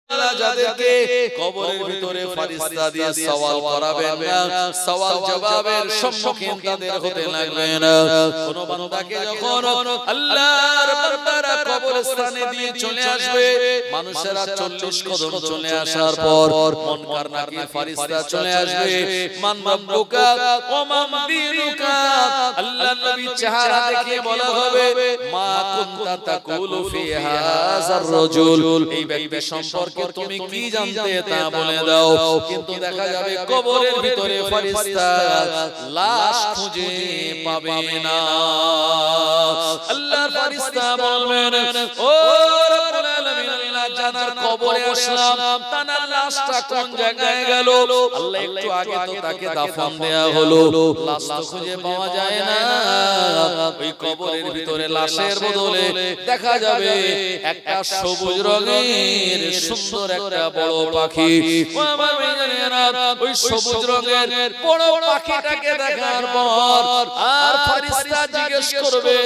যাদেরকে কবরের ভিতরে ফেরেশতা দিয়ে সওয়াল করাবেন না, সওয়াল জবাবের সম্মুখীন তাদের হতে লাগবে না। কোন বান্দাকে যখন আল্লাহর বান্দারা কবরস্থানে দিয়ে চলে আসবে, মানুষেরা 40 কদম চলে আসার পর মুনকার নাকির ফেরেশতা চলে আসবে। মান রাব্বুকা ওয়া মান দীনুকা, আল্লাহর নবী চেহারা দেখে বলা হবে মা কুনতা তাকুলু ফি হাযার রাজুল, এই ব্যক্তি সম্পর্কে তুমি কি জানতে তা বলে দাও। কিন্তু দেখা যাবে কবরের ভিতরে ফেরেশতা লাশ খুঁজে পাবে না। আল্লাহর ফেরেশতা বলবেন ও রব্বুল আলামিন, আল্লাহ জানার কবরে আসলাম, তার লাশটা কোন জায়গায় গেল? আল্লাহ একটু আগে তো তাকে দাফন দেয়া হলো, লাশ তো খুঁজে পাওয়া যায় না। ওই কবরের ভিতরে লাশের বদলে দেখা যাবে একটা সবুজ রঙের সুন্দর একটা বড় পাখি। ওই সবুজ রঙের বড় পাখিটাকে দেখার পর আর ফেরেশতা জিজ্ঞেস করবে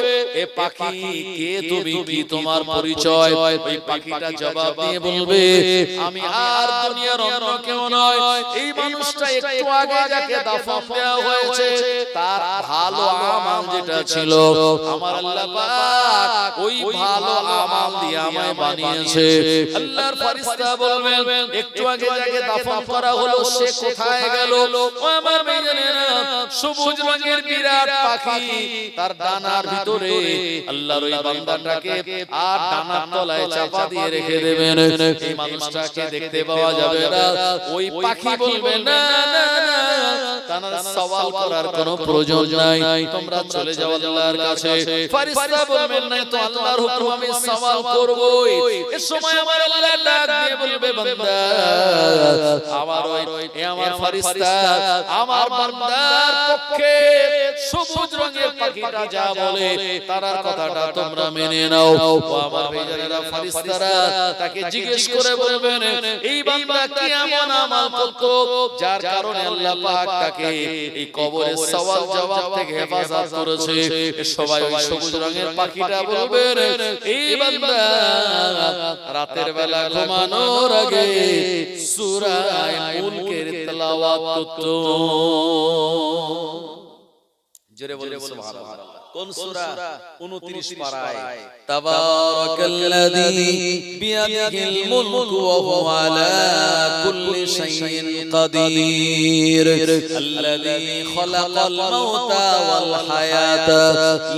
এ পাখি কে, তুমি কি, তোমার পরিচয়? ওই পাখিটা জবাব দিয়ে বলবে আমি আর দুনিয়ার অন্য কেউ নয়, এই মানুষটা একটু আগে যাকে দাফন দেওয়া হয়েছে তার ভালো আমল যেটা ছিল আমার আল্লাহ পাক ওই ভালো আমল দিয়ে আমায় বানিয়েছে। আল্লাহর ফেরেশতা বলবেন একটু আগে যাকে দাফন করা হলো সে কোথায় গেল? ও আমার ভাইজানেরা, সবুজ রঙের বিরাট পাখি তার ডানার ভিতরে আল্লাহর ওই বান্দাটাকে আর ডানার তলায় চাপা দিয়ে রেখে দেবেন। এই মানুষটাকে দেখতে পাওয়া যাবে না। ওই পাখি বলবে না না না, তার সওয়াল করার কোনো প্রয়োজন নাই, তোমরা চলে যাও আল্লাহর কাছে। ফেরেশতা বলবেন না তো আল্লাহর হুকুম আমি সওয়াল করবই। এই সময় আমার আল্লাহ ডাক দিয়ে বলবে বান্দা আমার ওই আমার ফেরেশতা আমার বান্দার পক্ষে সবুজ রঙের পাখিটা যা বলে তার কথাটা তোমরা মেনে নাও। ও আমার ভাইজানেরা, ফেরেশতারা তাকে জিজ্ঞেস করে বলবেন এই বান্দা কি এমন আমল করত যার কারণে আল্লাহ পাক তাকে এই কবরের সওয়াল জবাব থেকে হেফাজত করেছে? সবাই ওই সবুজ রঙের পাখিটা বলবেন এই বান্দা রাতের বেলা ঘুমানোর আগে সূরা মুলকের তেলাওয়াত করত। জোরে বলে সুবহানাল্লাহ। কোন সূরা? 29 পারায় তাবারাকাল্লাযী বিয়াদিহিল মুলকু ওয়া হুয়া আলা কুল্লি শাইইন কাদির আল্লাযী খালাকাল মাউতা ওয়াল হায়াতা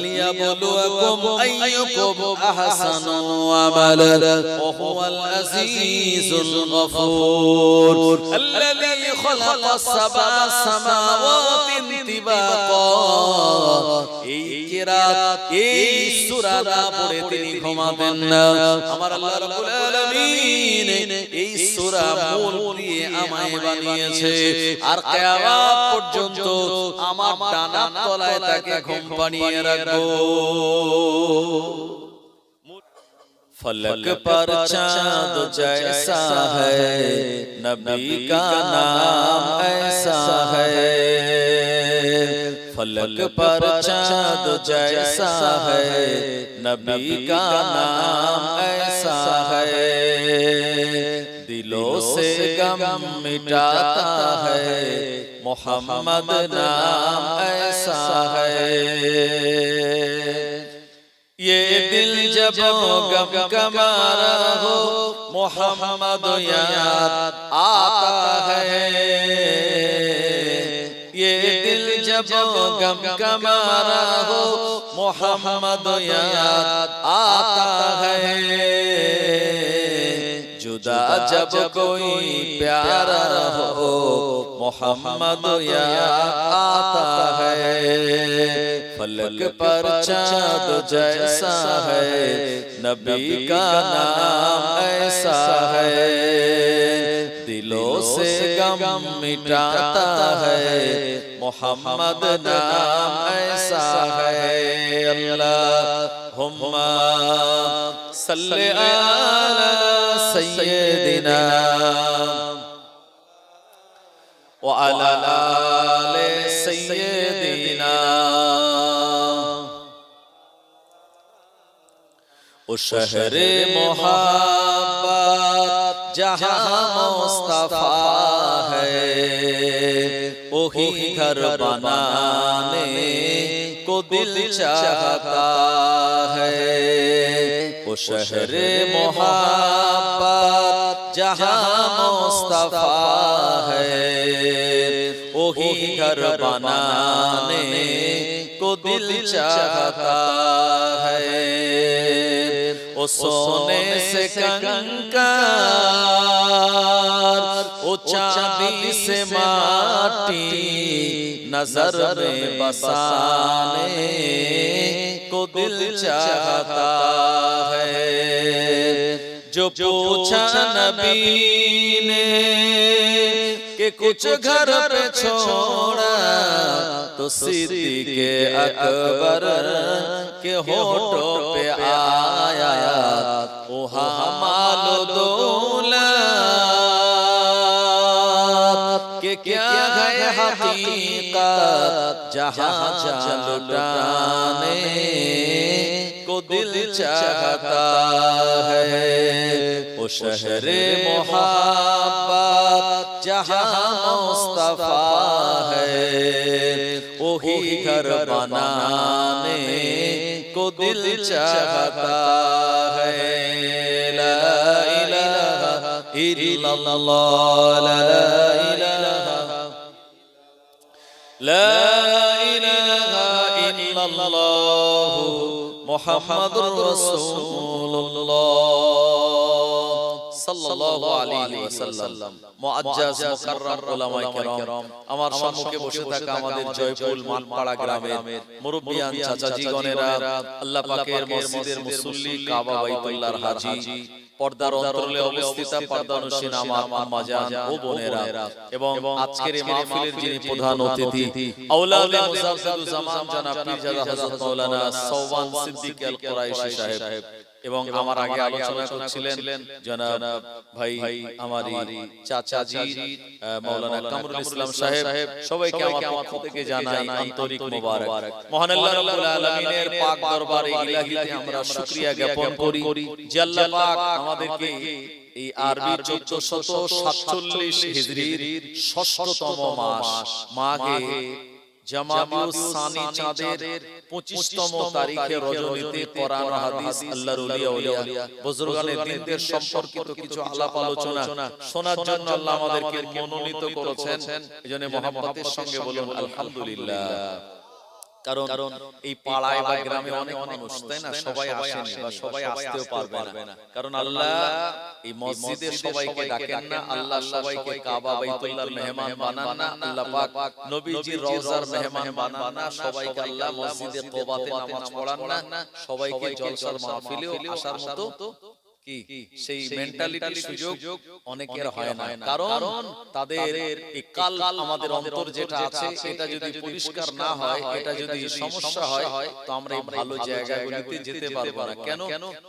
লিয়াবলুয়াকুম আইয়ুকুম আহসানু আমালা ওয়া হুয়াল আজিজুল গফুর আল্লাযী খালাকাস সাবআ সামাওয়াতিন তিবাকা। এই কিরাত এই সূরাটা পড়ে তিনি ঘুমাবেন না। আমার আল্লাহ রাব্বুল আলামিন এই সূরা মূল দিয়ে আমায় বানিয়েছে আর কিয়ামত পর্যন্ত আমার ডানার তলায় তাকে ঘুম পাড়িয়ে রাখবো। फलक पर चांद जैसा है नबी का नाम ऐसा है, फलक पर चांद जैसा है नबी का नाम ऐसा है, दिलों से गम मिटाता है मोहम्मद नाम ऐसा है। ये दिल जब गम गमारा हो मोहम्मद याद आता है, ये दिल जब गम गमारा हो मोहम्मद याद आता है, जुदा जब कोई प्यारा हो मोहम्मद याद आता है, फलक पर चाँद जैसा है नबी का नाम ऐसा है, दिलों से गम मिटाता है मोहम्मद नाम ऐसा है। अल्लाहुम्मा सल्ली अला सय्यिदिना व अला आले सय्यिदिना। ओ शहरे मोहब्बत जहां मुस्तफा है वही घर बनाने को दिल चाहता है वो शहरे मोहब्बत जहां मुस्तफा है वही घर बनाने को दिल चाहता है ओ सोने से कंकर ओ चांदी से माटी नजर में बसाने को दिल चाहता है जो पूछा नबी ने कि कुछ घर पे छोड़ा तो सिद्दीक़ अकबर के होठों पे आया वो माल दौलत के क्या है हकीकत जहां लुटाने को दिल चाहता है वो शहरे मोहब्बत जहां मुस्तफा है वही घर बनाने को दिल चाहता है ला इलाहा इल्लल्लाह ला इलाहा इल्लल्लाह मुहम्मदुर रसूलुल्लाह সাল্লাল্লাহু আলাইহি ওয়াসাল্লাম মুআজ্জাজ মুকাররম উলামায়ে কেরাম আমার সম্মুখে বসে থাকা আমাদের জয়পুর মানপাড়া গ্রামের মুরব্বিয়ান চাচাজিগণেরা আল্লাহ পাকের মসজিদের মুসল্লি কাবা বাইতুল্লাহর হাজী পর্দার অন্তরালে অবস্থিত পর্দানুশীন আমার আম্মা জান ও বোনেরা এবং আজকের এই মাহফিলের যিনি প্রধান অতিথি আওলাদে মুজাদ্দিদুজ জামান জনাব পীরজাদা হযরত মাওলানা সওবান সিদ্দিক আল কুরাইশি সাহেব এবং আমার আগে আলোচনা করছিলেন জনাব ভাই আমারি চাচাজি মাওলানা কামরুল ইসলাম সাহেব সবাইকে আমার পক্ষ থেকে জানাই আন্তরিক মোবারক মহান আল্লাহ রাব্বুল আলামিনের পাক দরবারে ইলাহিতে আমরা শুকরিয়া জ্ঞাপন করি যে আল্লাহ পাক আমাদেরকে এই আরবি 1447 হিজরির 6তম মাস মাঘে জামাদিউস সানি চাঁদের 25তম তারিখে রজনীতে কোরআন হাদিস আল্লাহর ওলিয়া বুজুর্গানের দিনদের সম্পর্কিত কিছু আলাপ আলোচনা শোনার জন্য আল্লাহ আমাদেরকে মনোনীত করেছেন এজন্য মহব্বতের সঙ্গে বলুন আলহামদুলিল্লাহ কারণ এই পাড়ায় বা গ্রামে অনেক মানুষ তাই না সবাই আসেনি বা সবাই আসতেও পারবে না কারণ আল্লাহ এই মসজিদে সবাইকে ডাকেন না আল্লাহ সবাইকে কাবা বাইতুল্লাহর মেহমান বানান না আল্লাহ পাক নবীজির রওজার মেহমান বানান না সবাইকে আল্লাহ মসজিদে কুবাতে নামাজ পড়ান না সবাইকে জলসার মাহফিলেও আসার মতো কি সেই মেন্টালিটির সুযোগ অনেকের হয় না কারণ তাদের এই কাল আমাদের অন্তর যেটা আছে এটা যদি পরিষ্কার না হয় এটা যদি সমস্যা হয় তো আমরা এই ভালো জায়গাগুলোতে যেতে পারবো না কেন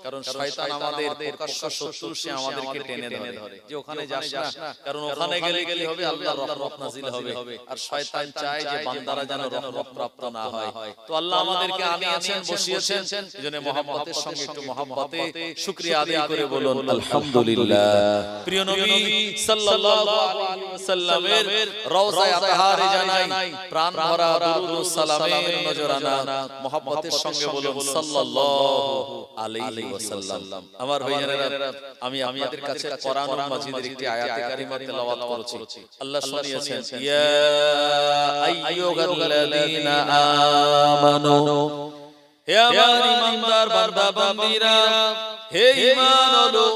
কারণ শয়তান আমাদের প্রকাশ্য শত্রু সে আমাদেরকে টেনে ধরে যে ওখানে যাস না কারণ ওখানে গেলে কি হবে আল্লাহর রহমত নাজিল হবে আর শয়তান চায় যে বান্দারা যেন রহমত প্রাপ্ত না হয় তো আল্লাহ আমাদেরকে আনিয়েছেন বসিয়েছেন এজন্য মহব্বতের সঙ্গে একটু মহব্বতে শুকরিয়া আদায় করে বলুন আলহামদুলিল্লাহ প্রিয় নবী সাল্লাল্লাহু আলাইহি ওয়াসাল্লামের রওজায়ে তাহারে জানাই প্রাণ ভরা দুরূদ ও সালামের নজরানা মহব্বতের সঙ্গে বলুন সাল্লাল্লাহু আলাইহি ওয়াসাল্লাম আমার ভাইয়েরা আমি আপনাদের কাছে কোরআনুল মাজিদের একটি আয়াতে কারিমা তেলাওয়াত করেছি আল্লাহ শুনিয়েছেন ইয়া আইয়ুহাল্লাযীনা আমানু হে আমার ঈমানদার বান্দা বান্দীরা হে ঈমান আলো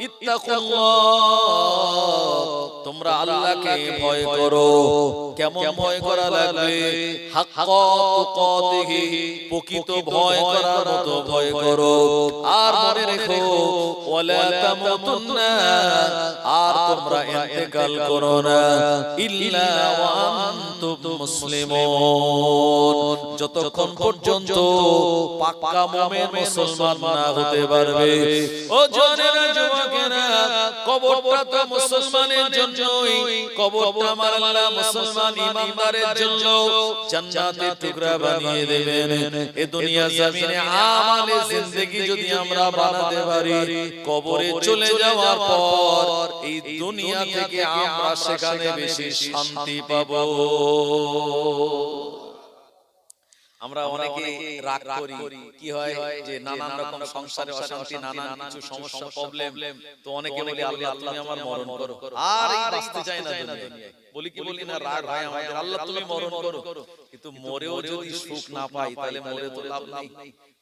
ইত্তাকুল্লাহ তোমরা আল্লাহকে ভয় করো কেমন ভয় করা লাগবে হাক্কা তুকাতিহি প্রকৃত ভয় করার মতো ভয় করো আর মনে রেখো ওয়ালা তামুতুন্না আর তোমরা ইন্তেকাল করো না ইল্লা ওয়া আনতুম মুসলিমুন যতক্ষণ পর্যন্ত পাক্কা মুমিন মুসলমান না হতে পারবে ও জনেরা যুবকেরা কবরটা তো মুসলমানের জন্যই, কবরটা আমার আল্লাহ মুসলমান ইমানদারের জন্য জান্নাতের টুকরা বানিয়ে দেবেন। এই দুনিয়া জমিনে আমালে জিন্দেগি যদি আমরা বানাতে পারি, কবরে চলে যাওয়ার পর এই দুনিয়া থেকে আমরা সেখানে বেশি শান্তি পাবো। আমরা অনেকে রাগ করি, কি হয় যে নানান রকম সংসারে অশান্তি, নানান কিছু সমস্যা প্রবলেম, তো অনেকে বলে আল্লাহ তুমি আমার মরণ করো, আর এই বাঁচতে চাই না দুনিয়ায়। বলি কি বলি না, রাগ হয় আমাদের, আল্লাহ তুমি মরণ করো। কিন্তু মরেও যদি সুখ না পাই তাহলে মরে তো লাভ নেই।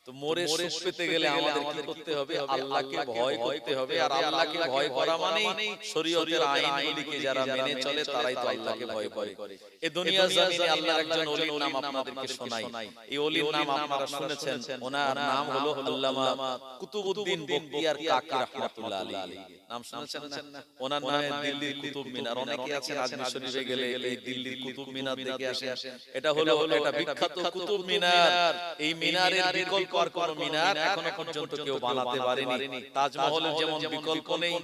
তো মরে সুখ পেতে গেলে আমাদের কি করতে হবে? আল্লাহকে ভয় করতে হবে। আর আল্লাহকে ভয় করা মানেই শরীয়তের আইনগুলিকে যারা মেনে চলে তারাই তো আল্লাহকে ভয় করে। এই দুনিয়ার জমিনে আল্লাহর একজন ওলির নাম আপনাদেরকে শোনাই। এই ওলির নাম আপনারা শুনেছেন, ওনার নাম হলো আল্লামা কুতুবউদ্দিন বখতিয়ার কাকি রাহমাতুল্লাহ আলাইহি। নাম শুনেছেন না? ওনার নামে দিল্লির কুতুব মিনার, অনেকে আছেন আজমির শরীফে গেলে এই দিল্লির কুতুব মিনার দেখে আসেন। এটা হলো একটা বিখ্যাত কুতুব মিনার। এই মিনারের বিকল্প আর কোন মিনার এখনো পর্যন্ত কেউ বানাতে পারেনি। তাজমহলের যেমন বিকল্প নেই,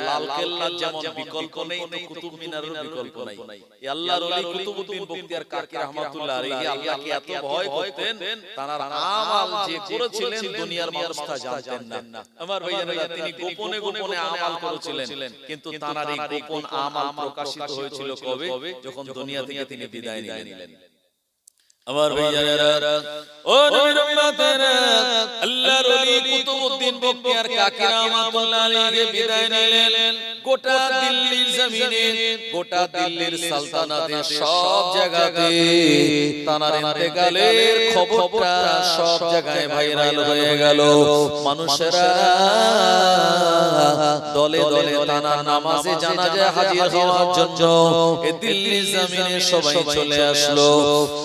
লাল কেল্লার যেমন বিকল্প নেই, তো কুতুব মিনারের বিকল্প নাই। এই আল্লাহর ওলি কুতুবউদ্দিন বখতিয়ার কাকি রাহমাতুল্লাহ আলাইহি আল্লাহকে এত ভয় করতেন, তার আমাল যে করেছিলেন দুনিয়ার মানুষ তা জানতেন না। আমার ভাইজানেরা, তিনি গোপনে গোপনে আমাল করেছিলেন, কিন্তু তার এই গোপন আমাল প্রকাশিত হয়েছিল কবে? যখন দুনিয়া থেকে তিনি বিদায় নিলেন। আমার ভাইজানেরা, ও নবীর উম্মতেরা, আল্লাহর ওলি কুতুবউদ্দিন বখতিয়ার কাকি রাহমাতুল্লাহ আলাইহি বিদায় নিলেন। গোটা দিল্লির জমিনে, গোটা দিল্লির সালতানাতে সব জায়গাতে তার ইন্তেকালের খবরটা সব জায়গায় ভাইরাল হয়ে গেল। মানুষেরা দলে দলে তার নামাজে জানাজা হাজির হওয়ার জন্য এই দিল্লির জমিনে সবাই চলে আসলো।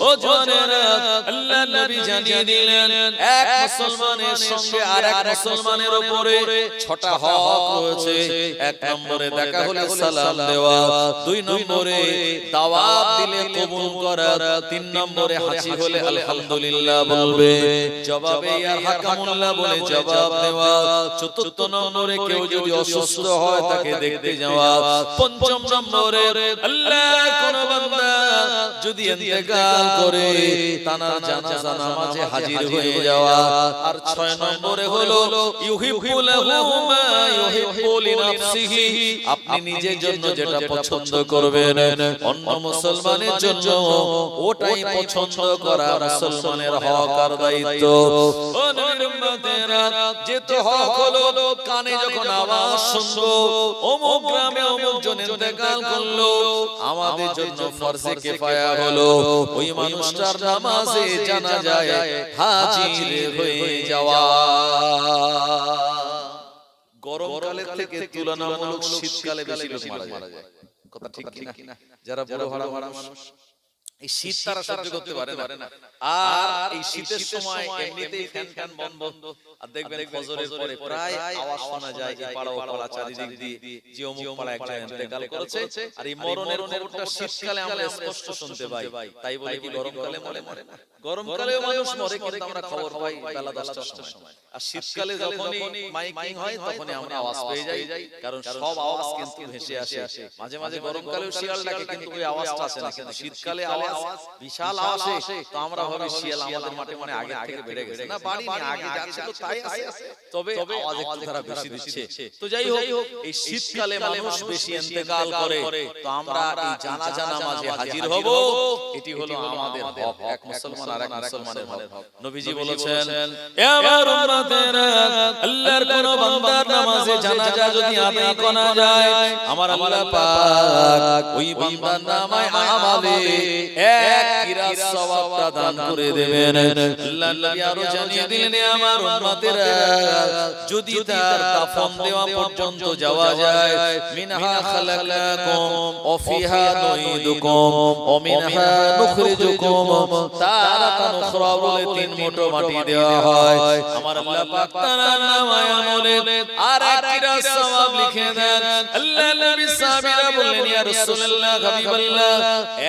ও জওয়ানেরা, আল্লাহর নবী জানিয়ে দিলেন, এক মুসলমানের সঙ্গে আরেক মুসলমানের উপরে 6টা হক রয়েছে। এক নম্বরে দেখা হলে সালাম দেওয়া, 2 নম্বরে দাওয়াত দিলে কবুল করা, 3 নম্বরে হাসি হলে আলহামদুলিল্লাহ বলবে, জবাবে ইয়া হাকামুল্লাহ বলে জবাব দেওয়া, 4 নম্বরে কেউ যদি অসুস্থ হয় তাকে দেখতে যাওয়া, 5 নম্বরে আল্লাহর কোন বান্দা যদি ইন্তেকাল করে তার জানাজা নামাজে হাজির হয়ে যাওয়া, আর 6 নম্বরে হলো ইউহিব্বু লাহু মা ইউহিব্বু লিনাফসিহি, আপনি নিজের জন্য যেটা পছন্দ করবেন অন্য মুসলমানের জন্য ওটাই পছন্দ করা মুসলমানের হক আর দায়িত্ব। ও নবীর উম্মতেরা, যেহেতু হক হলো কানে যখন আওয়াজ শুনবো অমুক গ্রামে অমুক জন ইন্তেকাল করলো, আমাদের জন্য ফরজে কিফায়া হলো ওই মানুষটার নামাজে জানাজায় হাজির হয়ে যাওয়া। গরমকালের থেকে তুলনামূলক শীতকালে বেশি লোক মারা যায়, কথা ঠিক কিনা? যারা বড় হাড়া মানুষ এই শীত তারা সহ্য করতে পারে না, আর এই শীতের সময় এমনিতেই ফ্যান বন্ধ, আর দেখবেন ফজরের পরে প্রায় আওয়াজ শোনা যায় এই পাড়া ও পাড়া চারিদিক দিয়ে যে অমুক পাড়া একটা ইন্তেকাল করেছে। আর এই মরণের খবরটা শীতকালে আমরা স্পষ্ট শুনতে পাই। তাই বলে কি গরমকালে মরে না? গরমকালেও মানুষ মরে, কিন্তু আমরা খবর পাই বেলা 10টার সময়। আর শীতকালে যখনই মাইকিং হয় তখনই আমরা আওয়াজ পেয়ে যাই, কারণ সব আওয়াজ কিন্তু ভেসে আসে। মাঝে মাঝে গরমকালেও শিয়াল ডাকে, কিন্তু ওই আওয়াজটা আসে না। কিন্তু শীতকালে আওয়াজ বিশাল আওয়াজ আসে, তো আমরা ভাবি শিয়াল আমাদের মাঠে মানে আগে থেকে বেড়ে গেছে। না, বাড়িনি, আগে যাচ্ছিল তাই আসে, তবে আওয়াজ একটু তারা বেশি দিচ্ছে। তো যাই হোক, এই শীতকালে মানুষ বেশি ইন্তেকাল করে, তো আমরা এই জানাজা নামাজে হাজির হব, এটি হলো আমাদের হক, এক মুসলমান আর এক মুসলমানের হক। নবীজি বলেছেন, এ আমার উম্মতেরা, আল্লাহর কোন বান্দার নামাজে জানাজা যদি আদায় করা যায়, আমার আল্লাহ পাক ওই বান্দার নামায় আমালে এক কিরাত সওয়াবটা দান করে দেবেন। আল্লাহ নবী আরো জানিয়ে দিলেন, আমার উম্মতেরা, যদি তার দাফন দেওয়া পর্যন্ত যাওয়া যায়, মিনহা খালাকনাকুম ওয়া ফিহা নুঈদুকুম ওয়া মিনহা নুখরিজুকুম তারাতান উখরা বলে 3 মুঠো মাটি দেওয়া হয়। আমার আল্লাহ পাক তার নামায় আমলে আর এক কিরাত সওয়াব লিখে দেন। আল্লাহ নবী সাহাবীরা বললেন, ইয়া রাসূলুল্লাহ, হাবিবাল্লাহ,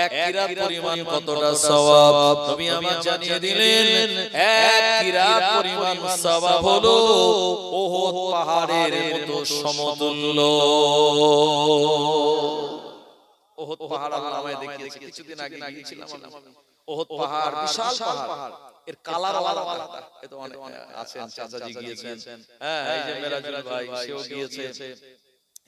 এক কিরাত পরিমাণ কতটা সওয়াব নবী আমার জানিয়ে দিলেন। এক কিরাত পরিমাণ সওয়াব হলো উহুদ পাহাড়ের মতো সমতুল্য। উহুদ পাহাড় আল্লাহ আমায় দেখিয়েছে, কিছুদিন আগে গিয়েছিলাম আমি। উহুদ পাহাড় বিশাল পাহাড়, এর কালার আলাদা। এ তো অনেক আছেন, চাচাজি গিয়েছেন, হ্যাঁ এই যে মেরাজুল ভাই সেও গিয়েছে,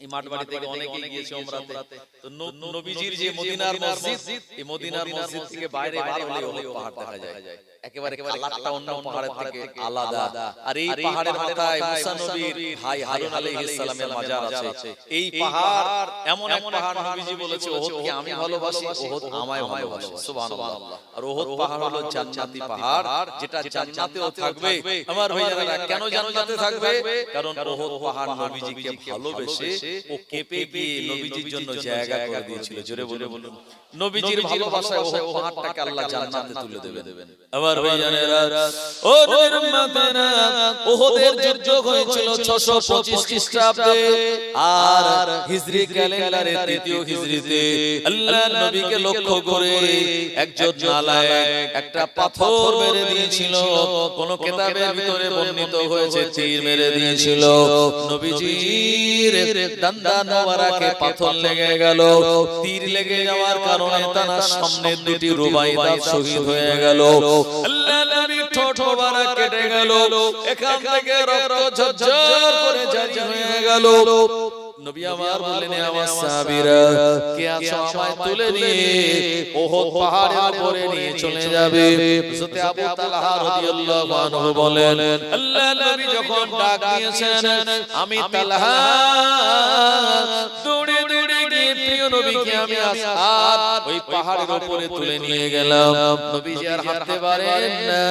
এই মাঠবাড়ি থেকে অনেকেই গিয়েছে উমরাতে। তো নবীজির যে মদিনার মসজিদ, এই মদিনার মসজিদ থেকে বাইরে বার হলে উহুদ পাহাড় দেখা যায়। একেবারে কালারটা অন্য পাহাড়ের থেকে আলাদা। আর এই পাহাড়ের মাথায় মুসা নবীর ভাই হারুন আলাইহিস সালামের মাজার আছে। এই পাহাড় এমন এক পাহাড়, নবীজি বলেছে উহুদকে আমি ভালোবাসি, উহুদ আমায় ভালোবাসে। সুবহানাল্লাহ। আর উহুদ পাহাড় হলো জান্নাতি পাহাড়, যেটা জান্নাতেও থাকবে। আমার ভাইয়েরা, কেন জান্নাতে থাকবে? কারণ উহুদ পাহাড় নবীজিকে ভালোবেসে ও কেঁপে গিয়ে নবীজির জন্য জায়গা করে দিয়েছিল। জোরে বলুন, নবীজির ভালোবাসায় উহুদ পাহাড়টাকে আল্লাহ জান্নাতে তুলে দেবেন। আমার ভাইজানেরা, ও নবীর উম্মতেরা, উহুদের যুদ্ধ হয়েছিল 625 খ্রিস্টাব্দে, আর হিজরি ক্যালেন্ডারে তৃতীয় হিজরিতে আল্লাহ নবীকে লক্ষ্য করে একজন নালায়েক একটা পাথর মেরে দিয়েছিল। কোন কিতাবের ভিতরে বর্ণিত হয়েছে তীর মেরে দিয়েছিল। নবীজির দান্দান মোবারকে পাথর লেগে গেল। তীর লেগে যাওয়ার কারণে তার সামনে দুটি রুবাইদা শহীদ হয়ে গেল। আল্লাহ নবীর ঠোঁট মোবারক কেটে গেল, এখান থেকে রক্ত ঝরঝর করে জারি হয়ে গেল। নবী আমার বললেন, আমার সাহাবীরা কে আছো, আমায় তুলে নিয়ে উহুদ পাহাড়ের উপরে নিয়ে চলে যাবে। হযরত আবু তালহা রাদিয়াল্লাহু আনহু বলেন, আল্লাহ নবী যখন ডাক দিয়েছেন, আমি তালহা দৌড়ে দৌড়ে গিয়ে প্রিয় নবীকে আমি আসাদ ওই পাহাড়ের উপরে তুলে নিয়ে গেলাম। নবীজি আর হাঁটতে পারেন না,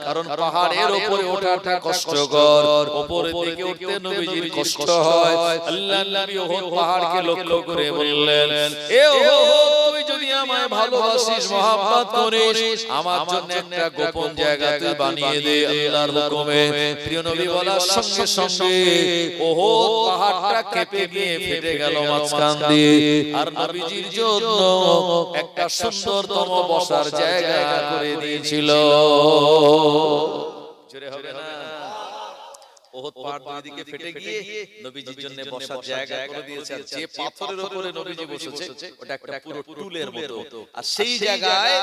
কারণ পাহাড়ের উপরে ওঠাটা কষ্টকর, উপরে থেকে উঠতে নবীজির কষ্ট হয়। আল্লাহ নবী উহুদ পাহাড়কে লক্ষ্য করে বললেন, এ উহুদ, তুই যদি আমায় ভালোবাসিস, মহব্বত করিস, আমার জন্য একটা গোপন জায়গা তুই বানিয়ে দে আল্লাহর হুকুমে। প্রিয় নবী বলার সঙ্গে সঙ্গে উহুদ পাহাড়টা কেঁপে গিয়ে ফেটে গেল মাঝখান দিয়ে। আর নবীজির জন্য একটা সুন্দরতম বসার জায়গা করে দিয়েছিল। জোরে হবে না? উহুদ পাহাড় দুই দিকে ফেটে গিয়ে নবীজির জন্য বসার জায়গা করে দিয়েছে। আর যে পাথরের উপরে নবীজি বসেছে ওটা একটা পুরো টুলের মতো। আর সেই জায়গায়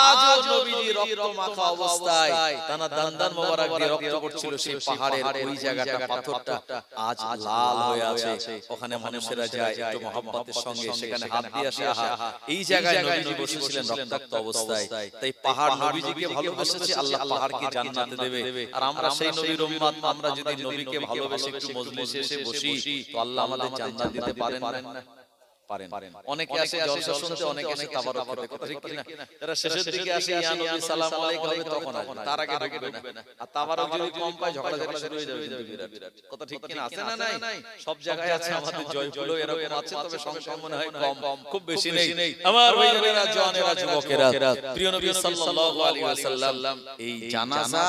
আজও নবীজি রক্ত মাখা অবস্থায় তার দান্দান মোবারক দিয়ে রক্ত পড়ছিল। সেই পাহাড়ের ওই জায়গাটা, পাথরটা আজ লাল হয়ে আছে। ওখানে মানুষেরা যায় একটু মহব্বতের সঙ্গে, সেখানে হাত দিয়ে আসে। আহা, এই জায়গায় নবীজি বসেছিলেন রক্তাক্ত অবস্থায়। তাই পাহাড় নবীজিকে ভালোবেসেছে, আল্লাহ পাহাড়কে জান্নাতে দেবে। আর আমরা সেই নবীর উম্মত, আমরা যদি নবীকে ভালোবেসে একটু মজলিসে এসে বসি, তো আল্লাহ আমাদের জান্নাত দিতে পারেন না? পারেন। অনেকে আসে জলসা শুনতে, অনেকে আসে তাবারক খেতে, কথা ঠিক কি না? যারা শেষের দিকে আসে ইয়া নবী সালাম আলাইকুম হবে, তখন আসবে, তার আগে ঢুকবে না। আর তাবারক যদি কম পায়, ঝগড়াঝাটি শুরু হয়ে যাবে কিন্তু বিরাট, কথা ঠিক কি না? আছে না নাই? সব জায়গায় আছে, আমাদের জয়পুরও এরকম আছে, তবে সংখ্যা মনে হয় কম, খুব বেশি নেই। আমার ভাইয়েরা, জওয়ানেরা, যুবকেরা, প্রিয় নবী সাল্লাল্লাহু আলাইহি ওয়াসাল্লাম এই জানাজা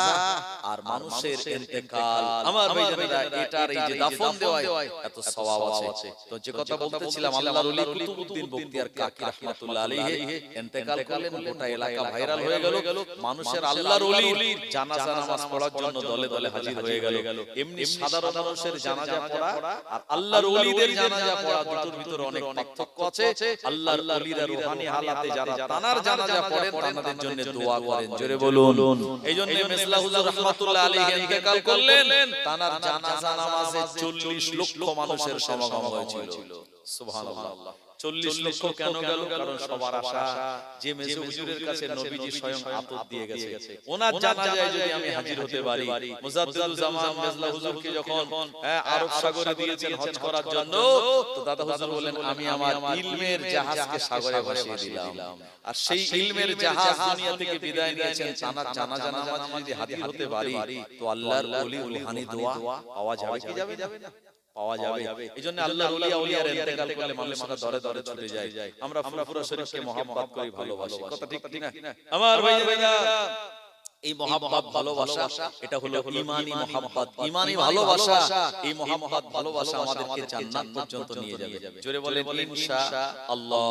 আর মানুষের ইন্তেকাল, আমার ভাইয়েরা, এটার এই যে দাফন দেওয়া এত সওয়াব আছে। তো যে কথা বলতেছিলাম, আল্লাহ ওলি কুতুবউদ্দিন বখতিয়ার কাকি রাহমাতুল্লাহ আলাইহি ইন্তেকাল করলেন। গোটা এলাকা ভাইরাল হয়ে গেল। মানুষের আল্লাহর ওলির জানাজা নামাজ পড়ার জন্য দলে দলে হাজির হয়ে গেল। এমনি সাধারণ মানুষের জানাজা পড়া আর আল্লাহর ওলিদের জানাজা পড়া, দুটোর ভিতরে অনেক পার্থক্য আছে। আল্লাহর ওলিরা রূহানি হালাতে যারা তানার জানাজা পড়েন, তাদের জন্য দোয়া করেন। জোরে বলুন। এইজন্য মেসলা হুজুর রাহমাতুল্লাহ আলাইহি ইন্তেকাল করলেন, তানার জানাজা নামাজে 40 লক্ষ মানুষের সমাগম হয়েছিল। সুবহানাল্লাহ। 40 লক্ষ কেন গেল? কারণ সবার আশা যে মেজো হুজুরের কাছে নবীজি স্বয়ং আতত দিয়ে গেছে, ওনার জানাজায় যদি আমি হাজির হতে পারি। মুজাদ্দিদুল জামান মেজলা হুজুরকে যখন আরব সাগরে দিয়েছেন হজ করার জন্য, তো দাদা হুজুর বলেন, আমি আমার ইলমের জাহাজকে সাগরে ভাসিয়ে দিলাম। আর সেই ইলমের জাহাজ দুনিয়া থেকে বিদায় নিয়েছেন, তানার জানাজা নামাজ যদি হাজির হতে পারি, তো আল্লাহর ওলি রূহানি দোয়া পাওয়া যাবে কি যাবে না? পাওয়া যাবে। এইজন্য আল্লাহর ওলি আউলিয়ার ইন্তেকাল করলে মানুষরা দরে দরে ছুটে যায়। আমরা ফুরফুরা শরীফকে মহব্বত করি, ভালোবাসি, কথা ঠিক কি না? আমার ভাইরা, এই মহাব্বত ভালোবাসা এটা হলো ঈমানি মহাব্বত, ঈমানি ভালোবাসা। এই মহাব্বত ভালোবাসা আমাদেরকে জান্নাত পর্যন্ত নিয়ে যাবে। জোরে বলেন ইনশাআল্লাহ।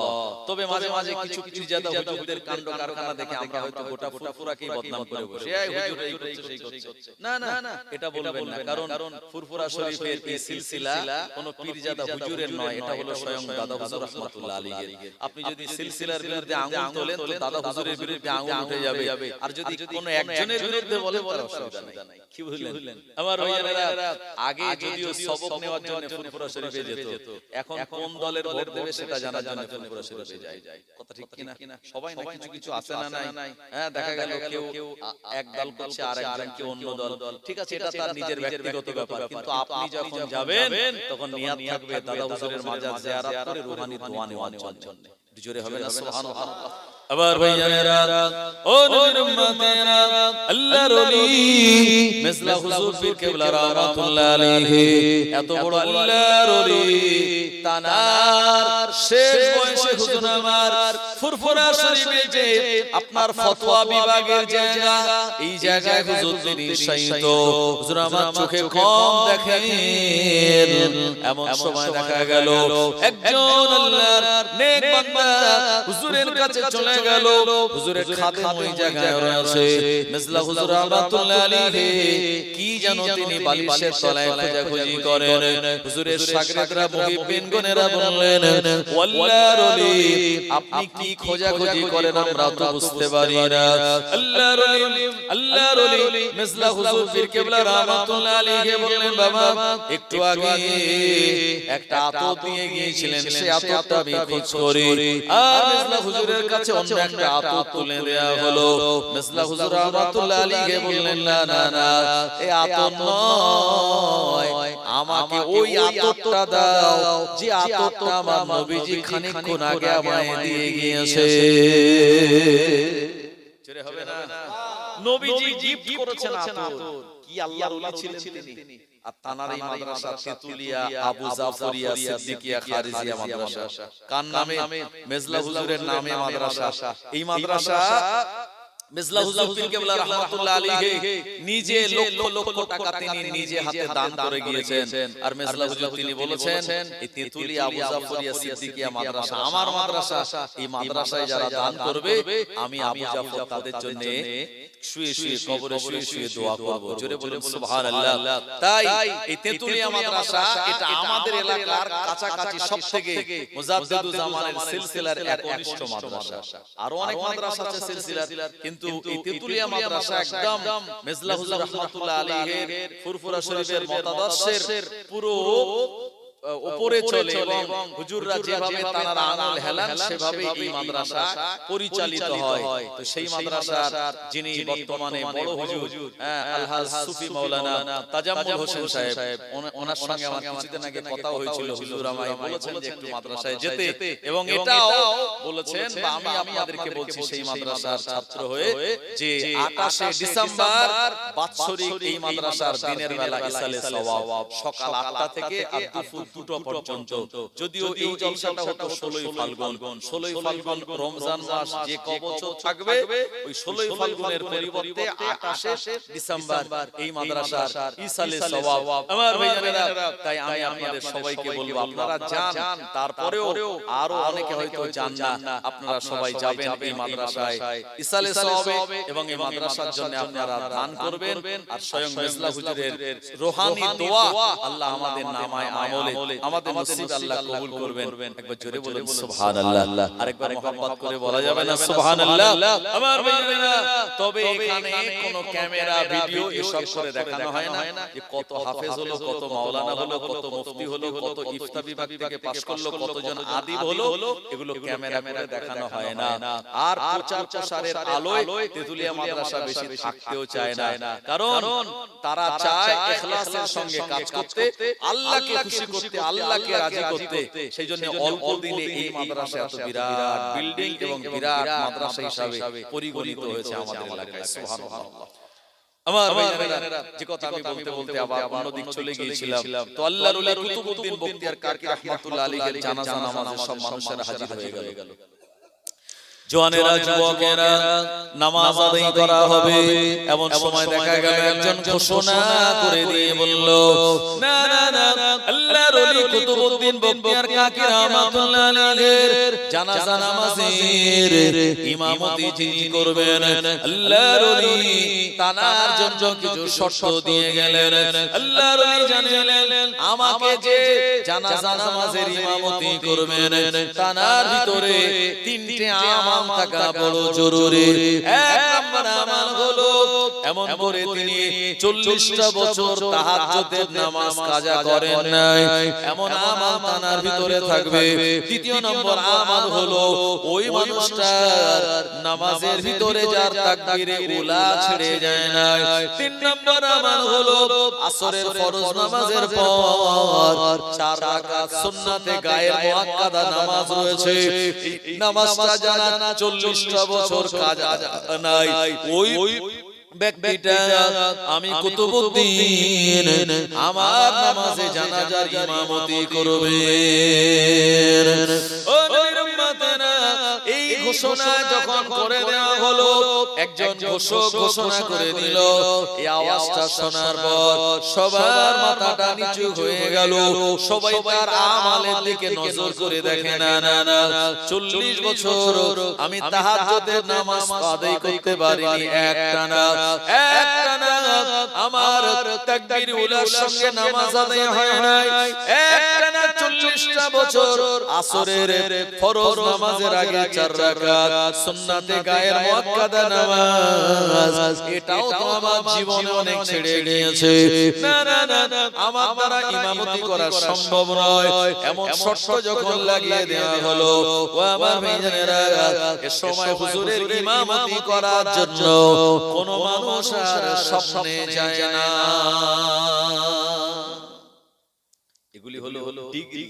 তবে মাঝে মাঝে কিছু পীরজাদা হুজুরদের কাণ্ড কারখানা দেখে আমরা হয়তো গোটা ফুরফুরাকেই বদনাম করে বসে, এই হুজুর এই করছে সেই করছে। না না, এটা বলবেন না, কারণ ফুরফুরা শরীফের এই সিলসিলা কোনো পীরজাদা হুজুরের নয়, এটা হলো স্বয়ং দাদা হুজুর রাহমাতুল্লাহ আলাইহি। আপনি যদি সিলসিলার বিরুদ্ধে আঙ্গুল তোলেন তো দাদা হুজুরের বিরুদ্ধে আঙ্গুল উঠে যাবে, আর যদি কোনো একজনের বিরুদ্ধে বলে তার অসুবিধা নাই। কি বুঝলেন আমার ভাইয়েরা? আগে যদিও সবক নেওয়ার জন্য ফুরফুরা শরীফে যেত, এখন কোন দলের ভোট দেবে সেটা জানার জন্য ফুরফুরা শরীফে যায়। কথা ঠিক কিনা? সবাই না কিছু কিছু আছে না নাই? হ্যাঁ, দেখা গেল কেউ এক দল করছে আর একজন কেউ অন্য দল। ঠিক আছে, এটা তার নিজের ব্যক্তিগত ব্যাপার, কিন্তু আপনি যখন যাবেন তখন নিয়াত থাকবে দাদা হুজুরের মাজার জিয়ারত করে রুহানি দোয়া নেওয়ার জন্য। জোরে হবে না সুবহানাল্লাহ। আবার ভাইয়ারা, ও নবীর উম্মতেরা, আল্লাহর ওলি মিসলা হুজুর পীর কেবলা রাহমাতুল্লাহ আলাইহি, এত বড় আল্লাহর ওলি, তানার শেষ বয়সে হুজুর আমার ফুরফুরা শরীফে যে আপনার ফতোয়া বিভাগের জায়গা, এই জায়গায় হুজুর তিনি শায়িত। হুজুর আমার চোখে কম দেখেন, এমন সময় দেখা গেল একজন আল্লাহর নেক বান্দা হুজুরের কাছে চলে গেল। হুজুরের খাদেম ওই জায়গায় রয়েছে, মিসলা হুজুর রাহমাতুল্লাহ আলাইহি কি জানো তিনি বালিশের তলায় খোঁজাখুঁজি করেন। হুজুরের শাগিরদরা মুহিব্বিনগণেরা বললেন, ওয়াল্লাহর ওলি আপনি কি খোঁজাখুঁজি করেন আমরা তো বুঝতে পারি না। আল্লাহর ওলি মিসলা হুজুর পীর কেবলা রাহমাতুল্লাহ আলাইহি বললেন, বাবা একটু আগে একটা আতত নিয়ে গিয়েছিলেন, সেই আততটা আমি খোঁজ করি। আর মিসলা হুজুরের কাছে অন্য একটা আতত তুলে দেয়া হলো। মিসলা হুজুর রাহমাতুল্লাহ আলাইহি বললেন, না না না, এই আতত নয়, আমাকে ওই আততটা দাও যে আততটা আমার নবীজি খানিকক্ষণ আগে আমায় দিয়ে গিয়েছে। চলে হবে না? নবীজি গিফট করেছেন আতত। কি আল্লাহর ওলি ছিলেন তিনি। আর তানার এই মাদ্রাসা তেতুলিয়া আবু জাফরিয়া সিদ্দিকিয়া খারিজিয়া মাদ্রাসা, কার নামে? মিসলা হুজুরের নামে মাদ্রাসা। এই মাদ্রাসা মিসলা হুজুর পীর কেবলা রাহমাতুল্লাহ আলাইহি নিজে লক্ষ লক্ষ টাকা তিনি নিজে হাতে দান করে গিয়েছেন। আর মিসলা হুজুর তিনি বলেছেন, এই তেতুলিয়া আবু জাফরিয়া সিদ্দিকিয়া মাদ্রাসা আমার মাদ্রাসা, এই মাদ্রাসায় যারা দান করবে আমি আবু জাফর তাদের জন্য শুয়ে শুয়ে কবরে শুয়ে শুয়ে দোয়া করব। জোরে বলুন সুবহানাল্লাহ। তাই এই তেতুলিয়া মাদ্রাসা এটা আমাদের এলাকার কাছাকাছি সবথেকে মুজাদ্দিদুজ জামানের সিলসিলার এক অনিষ্ঠ মাদ্রাসা। আরো অনেক মাদ্রাসা আছে সিলসিলার, কিন্তু এই তেতুলিয়া মাদ্রাসা একদম মিসলা হুজুর রাহমাতুল্লাহ আলাইহির ফুরফুরা শরীফের মতাদর্শের পুরো উপরে চলে, এবং হুজুররা যেভাবে তারা আঙুল হেলান সেভাবে এই মাদ্রাসা পরিচালিত হয়। তো সেই মাদ্রাসার যিনি বর্তমানে বড় হুজুর আলহাজ সুফি মাওলানা তাজাম্মুল হোসেন সাহেব, ওনার সঙ্গে আমার কিছুদিন আগে কথা হয়েছিল। হুজুর আমায় বলেছেন যে একটু মাদ্রাসায় যেতে, এবং এটাও বলেছেন বা আমি আপনাদেরকে বলছি সেই মাদ্রাসার ছাত্র হয়ে যে 28 ডিসেম্বর বাৎসরিক এই মাদ্রাসার দিনের বেলা ইসালে সওয়াব সকাল 8টা থেকে আর দুপুর 2টা পর্যন্ত। যদিও এই জলসাটা হতো 16ই ফাল্গুন। 16ই ফাল্গুন রমজান মাস যে কবছর থাকবে, ওই 16ই ফাল্গুনের পরিবর্তে 28 ডিসেম্বর এই মাদ্রাসার ইসালে সওয়াব। আমার ভাইয়েরা, তাই আমি আপনাদের সবাইকে বলবো আপনারা যান, তারপরেও আরো অনেকে হয়তো যান না, আপনারা সবাই যাবেন এই মাদ্রাসায় ইসালে সওয়াবে, এবং এই মাদ্রাসার জন্য আপনারা দান করবেন। আর স্বয়ং মিসলা হুজুরের রূহানি দোয়া আল্লাহ আমাদের নামায় আমলে আমাদের নসিব আল্লাহ কবুল করবেন। একবার জোরে বলুন সুবহানাল্লাহ। আরেকবার মোহাম্মত করে বলা যাবে না সুবহানাল্লাহ? আমার ভাইয়েরা, তবে এখানে কোনো ক্যামেরা ভিডিও এসব করে দেখানো হয় না যে কত হাফেজ হলো, কত মাওলানা হলো, কত মুফতি হলো, কত ইফতা বিভাগ থেকে পাশ করলো, কতজন আদিব হলো, এগুলো ক্যামেরা করে দেখানো হয় না। আর প্রচার প্রসারের আলোয় তেতুলিয়া মাদ্রাসা বেশি থাকতেও চায় না, কারণ তারা চায় ইখলাসের সঙ্গে কাজ করতে, আল্লাহকে খুশি করতে, আল্লাহকে রাজি করতে। সেই জন্য অল্প দিনে এই মাদ্রাসা এত বিরাট বিল্ডিং এবং বিরাট মাদ্রাসা হিসাবে পরিগণিত হয়েছে আমাদের এলাকায়। সুবহানাল্লাহ। আমার ভাইয়েরা, যে কথা আমি বলতে বলতে আবার অন্য দিক চলে গিয়েছিলাম। তো আল্লাহর ওলি কুতুবউদ্দিন বখতিয়ার কাকি রাহমাতুল্লাহ আলাইহির জানাজা নামাজে সব মানুষেরা হাজির হয়ে গেল। জওয়ানেরা যুবকেরা নামাজ আদায় করা হবে এমন সময় দেখা গেল একজন ঘোষণা করে দিয়ে বলল, না না না, আল্লাহর ওলি কুতুবউদ্দিন বখতিয়ার কাকি রাহমাতুল্লাহ আলাইহির জানাজা নামাজের ইমামতি যিনি করবেন, আল্লাহর ওলি তানার জন্য কিছু শর্ত দিয়ে গেলেন। আল্লাহর ওলি জানালেন, আমাকে যে জানাজা নামাজের ইমামতি করবেন তানার ভিতরে তিনটে আমল থাকা বড় জরুরি। এক নাম্বার আমল হলো এমন করে তিনি 40টা বছর তাহাজ্জুদের নামাজ কাজা করেন নাই, এমন আমল তানার ভিতরে থাকবে। দ্বিতীয় নম্বর আমল হলো ওই মানুষটার নামাজের ভিতরে যার তাকবীরে উলা ছেড়ে যায় না। তিন নম্বর আমল হলো আসরের ফরজ নামাজের পর 4 রাকাত সুন্নাতে গায়ের মুআক্কাদা নামাজ রয়েছে, এই নামাজটা যারা 40টা বছর কাজা নাই ওই ব্যক্তিটা আমি কুতুবউদ্দিন আমার নামাজে জানাজার ইমামতি করবেন। ও নবীর উম্মতেরা, এই ঘোষণা যখন করে দেওয়া হলো, একজন ঘোষক ঘোষণা করে দিল, এই আওয়াজটা শোনার পর সবার মাথাটা নিচু হয়ে গেল। সবাই তার আমলের দিকে নজর করে দেখে, না না না, 40 বছর আমি তাহাজ্জুদের নামাজ আদায় করতে পারিনি একটানা, আমার তাকবীর উলার সঙ্গে নামাজ আদায় হয় নাই, একটানা 40টা বছর আসরের ফরজ নামাজের আগে 4 রাকাত সুন্নাতে গায়ের মুআক্কাদা নামাজ, এটাও তো আমার জীবনে অনেক ছেড়ে গিয়েছে। না না না, আমার দ্বারা ইমামতি করা সম্ভব নয়। এমন শর্ত যখন লাগিয়ে দেওয়া হলো, ও আমার ভাইজানেরা, এ সময় হুজুরের ইমামতি করার জন্য কোন মানুষ আর স্বপ্নে যায় না। এগুলি হলো ডিগ্রি,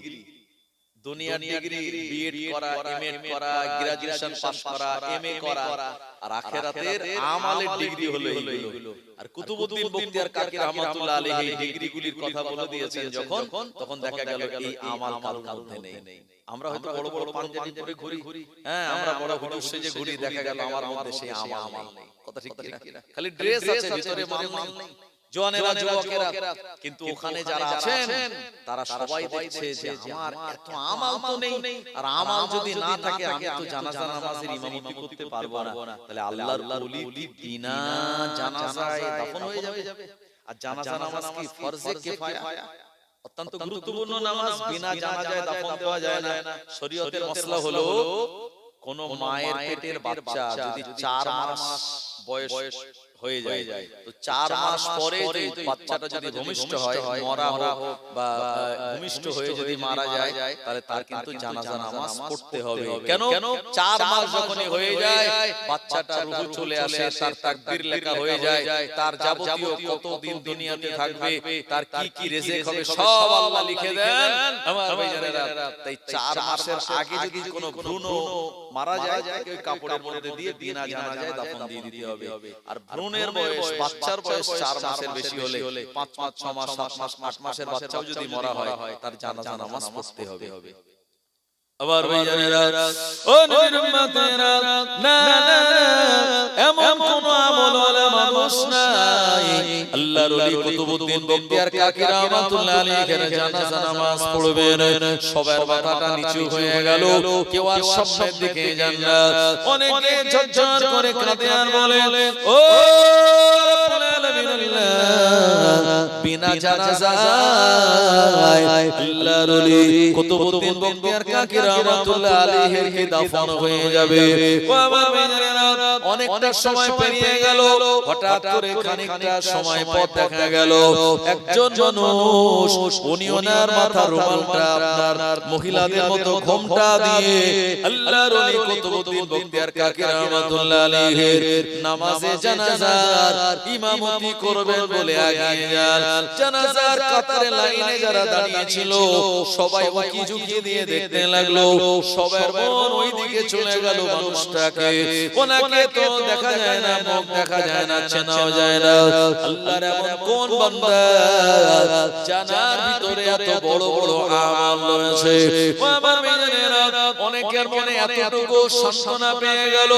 দুনিয়ার ডিগ্রি, বিএড করা, এমএড করা, গ্রাজুয়েশন পাস করা, এমএ করা, আর আখিরাতের আমালের ডিগ্রি হলো এইগুলো। আর কুতুবউদ্দিন বখতিয়ার কাকি রাহমাতুল্লাহ আলাইহি এই ডিগ্রিগুলির কথা বলে দিয়েছেন যখন, তখন দেখা গেল এই আমাল কারোর মধ্যে নেই। আমরা হয়তো বড় বড় পাঞ্জাবি পরে ঘুরি, হ্যাঁ আমরা বড় হুজুর সেজে ঘুরি, দেখা গেল আমার মধ্যে সেই আমাল নেই। কথা ঠিক কিনা? খালি ড্রেস আছে, ভিতরে মাল নেই। জওয়ানেরা যুবকেরা, কিন্তু ওখানে যারা আছেন তারা সবাই দেখছে যে আমার এত আমাল তো নেই, আর আমাল যদি না থাকে আমি তো জানাজা নামাজের ইমামতি করতে পারবো না। তাহলে আল্লাহর ওলি কি বিনা জানাজায় দাফন হয়ে যাবে? আর জানাজা নামাজ কি ফরজে কিফায়া, অত্যন্ত গুরুত্বপূর্ণ নামাজ, বিনা জানাজায় দাফন দেওয়া যায় না। শরীয়তের মাসলা হলো কোন মায়ের পেটের বাচ্চা যদি 4 মাস বয়স হয়ে যায়, তো 4 মাস পরে যদি বাচ্চাটা যদি ভূমিষ্ঠ হয়, মরা হোক বা ভূমিষ্ঠ হয়ে যদি মারা যায়, তাহলে তার কিন্তু জানাজা নামাজ পড়তে হবে। কেন? 4 মাস যখনই হয়ে যায় বাচ্চাটা রূহ চলে আসে, তার তাকদীর লেখা হয়ে যায়, তার যাবতীয় কতদিন দুনিয়াতে থাকবে, তার কি কি রিজিক হবে সব আল্লাহ লিখে দেন আমার ভাইজানেরা। তাই 4 মাসের আগে যদি কোনো ভ্রূণ মারা যায়, তাকে ওই কাপড়ের মধ্যে দিয়ে বিনা জানাজায় দাফন দিয়ে দিতে হবে। আর ভ্রূণের বয়স, বাচ্চার বয়স 4 মাসের বেশি হলে, 5 মাস, 6 মাস, 7 মাস, 8 মাসের বাচ্চাও যদি মরা হয়, তার জানাজা নামাজ পড়তে হবে। আবার ভাইজানেরা, ও নবীর উম্মতেরা, না না, এমন কোন আমলওয়ালা মানুষ নাই আল্লাহর ওলি কুতুবউদ্দিন বখতিয়ার কাকি রাহমাতুল্লাহ আলাইহির জানাজা নামাজ পড়বেন। সবার মাথাটা নিচু হয়ে গেল, কেউ আর সামনের দিকে যান না। অনেকে ঝরঝর করে কাঁদে আর বলে, ও রব্বুল আলামিন, বিনা জানাজায় আল্লাহর ওলি কুতুবউদ্দিন বখতিয়ার কাকি রাহমাতুল্লাহ আলাইহির কি দাফন হয়ে যাবে। ও আমার ভাইজানেরা, অনেকটা সময় পেরিয়ে গেল, হঠাৎ করে খানিকটা সময় পর দেখা গেল একজন মানুষ, উনি ওনার মাথার রুমালটা আপনার মহিলাদের মতো ঘোমটা দিয়ে আল্লাহর ওলি কুতুবউদ্দিন বখতিয়ার কাকি রাহমাতুল্লাহ আলাইহির নামাজে জানাজার ইমামতি করবেন বলে এগিয়ে যান। জানাজার কাতারে লাইনে যারা দাঁড়িয়ে ছিল সবাই উকি ঝুঁকি দিয়ে দেখতে লাগলো। সবার মন ওই দিকে চলে গেল মানুষটাকে, ওনাকে তো দেখা যায় না, মুখ দেখা যায় না, চেনাও যায় না। আল্লাহর এমন কোন বান্দা জানার ভিতরে এত বড় বড় আমল রয়েছে। ও আমার ভাইজানেরা, অনেকের মনে এতটুকু সান্ত্বনা পেয়ে গেল,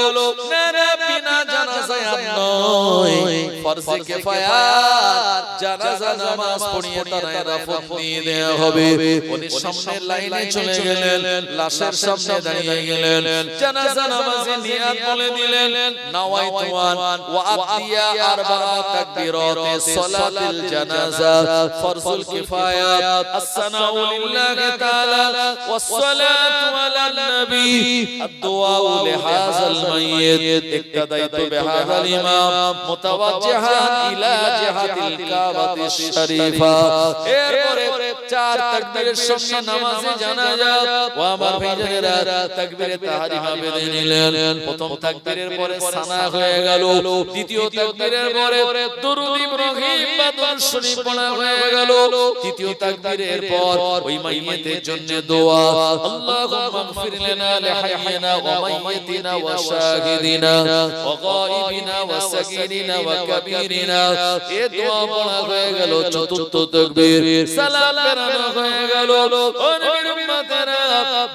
না বিনা জানাজায় নয়, ফরজে কিফায়াত জানাজা নামাজ পড়িয়ে তারা দাফন দিয়ে দেয়া হবে। উনি সামনের লাইনে চলে গেলেন, লাশের সামনে দাঁড়িয়ে গেলেন, জানাজা নামাজে নিয়াত বলে দিলেন, নাওয়াইতু ওয়া আতিয়া আরবা'a তাকবীরাতে সালাতুল জানাজা ফরজুল কিফায়াত আসসানাউ লিল্লাহি তাআলা ওয়াস সালাতু আলান নবী আদ-দুআউ লিহাযাল মাইয়িত ইক্তাদাইতু বিহাযাল ইমাম মুতাওয়াজ্জিহান ইলা জিহাতিল কাবাতিশ শরীফা। এরপরে চার তাকবীরের সঙ্গে নামাজে জানাজা। ও আমার ভাইজানেরা, তাকবীরে তাহরিমা বেঁধে নিলেন। প্রথম তাকবীরের পরে সানা হয়ে গেল, দ্বিতীয় তাকবীরের পরে দুরূদ ইব্রাহিম বা দুরূদ শরীফ পড়া হয়ে গেল, তৃতীয় তাকবীরের পর ওই মাইয়িতের জন্য দোয়া, আল্লাহুম্মা ইগফির লানা লিহাইয়িনা ওয়া মাইয়িতিনা ওয়া শাহিদিনা ওয়া গায়িবিনা ওয়া সাগীরিনা ওয়া কাবীরিনা। এই দোয়া পড়া হয়ে গেল। চতুর্থ তাকবীর সালাম ফেরানো হয়ে গেল। ও নবীর উম্মতেরা,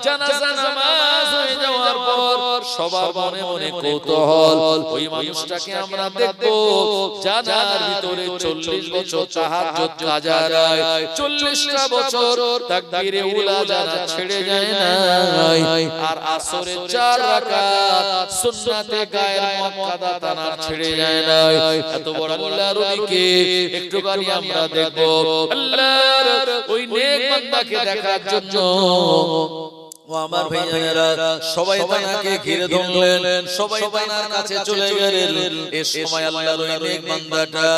জানাজা নামাজ হয়ে যাওয়ার পর সবার মনে মনে কৌতূহল, ওই মানুষটাকে আমরা দেখব জানার ভিতরে 40 বছর তাহাজ্জুদ কাজা যায়, 40টা বছর তাকবীরে উলা যারা ছেড়ে যায় না, আর আসরে 4 রাকাত সুন্নাতে গায়ের মুআক্কাদা তারা ছেড়ে যায় না। এত বড় আল্লাহর ওলিকে একটুখানি আমরা দেখব। আল্লাহর ওই নেক বান্দাকে দেখার জন্য ও আমার ভাইয়েরা সবাই তাকে ঘিরে ধরলেন, সবাই তার কাছে চলে গেলেন। এই সময় আল্লাহর ওই নেক বান্দাটা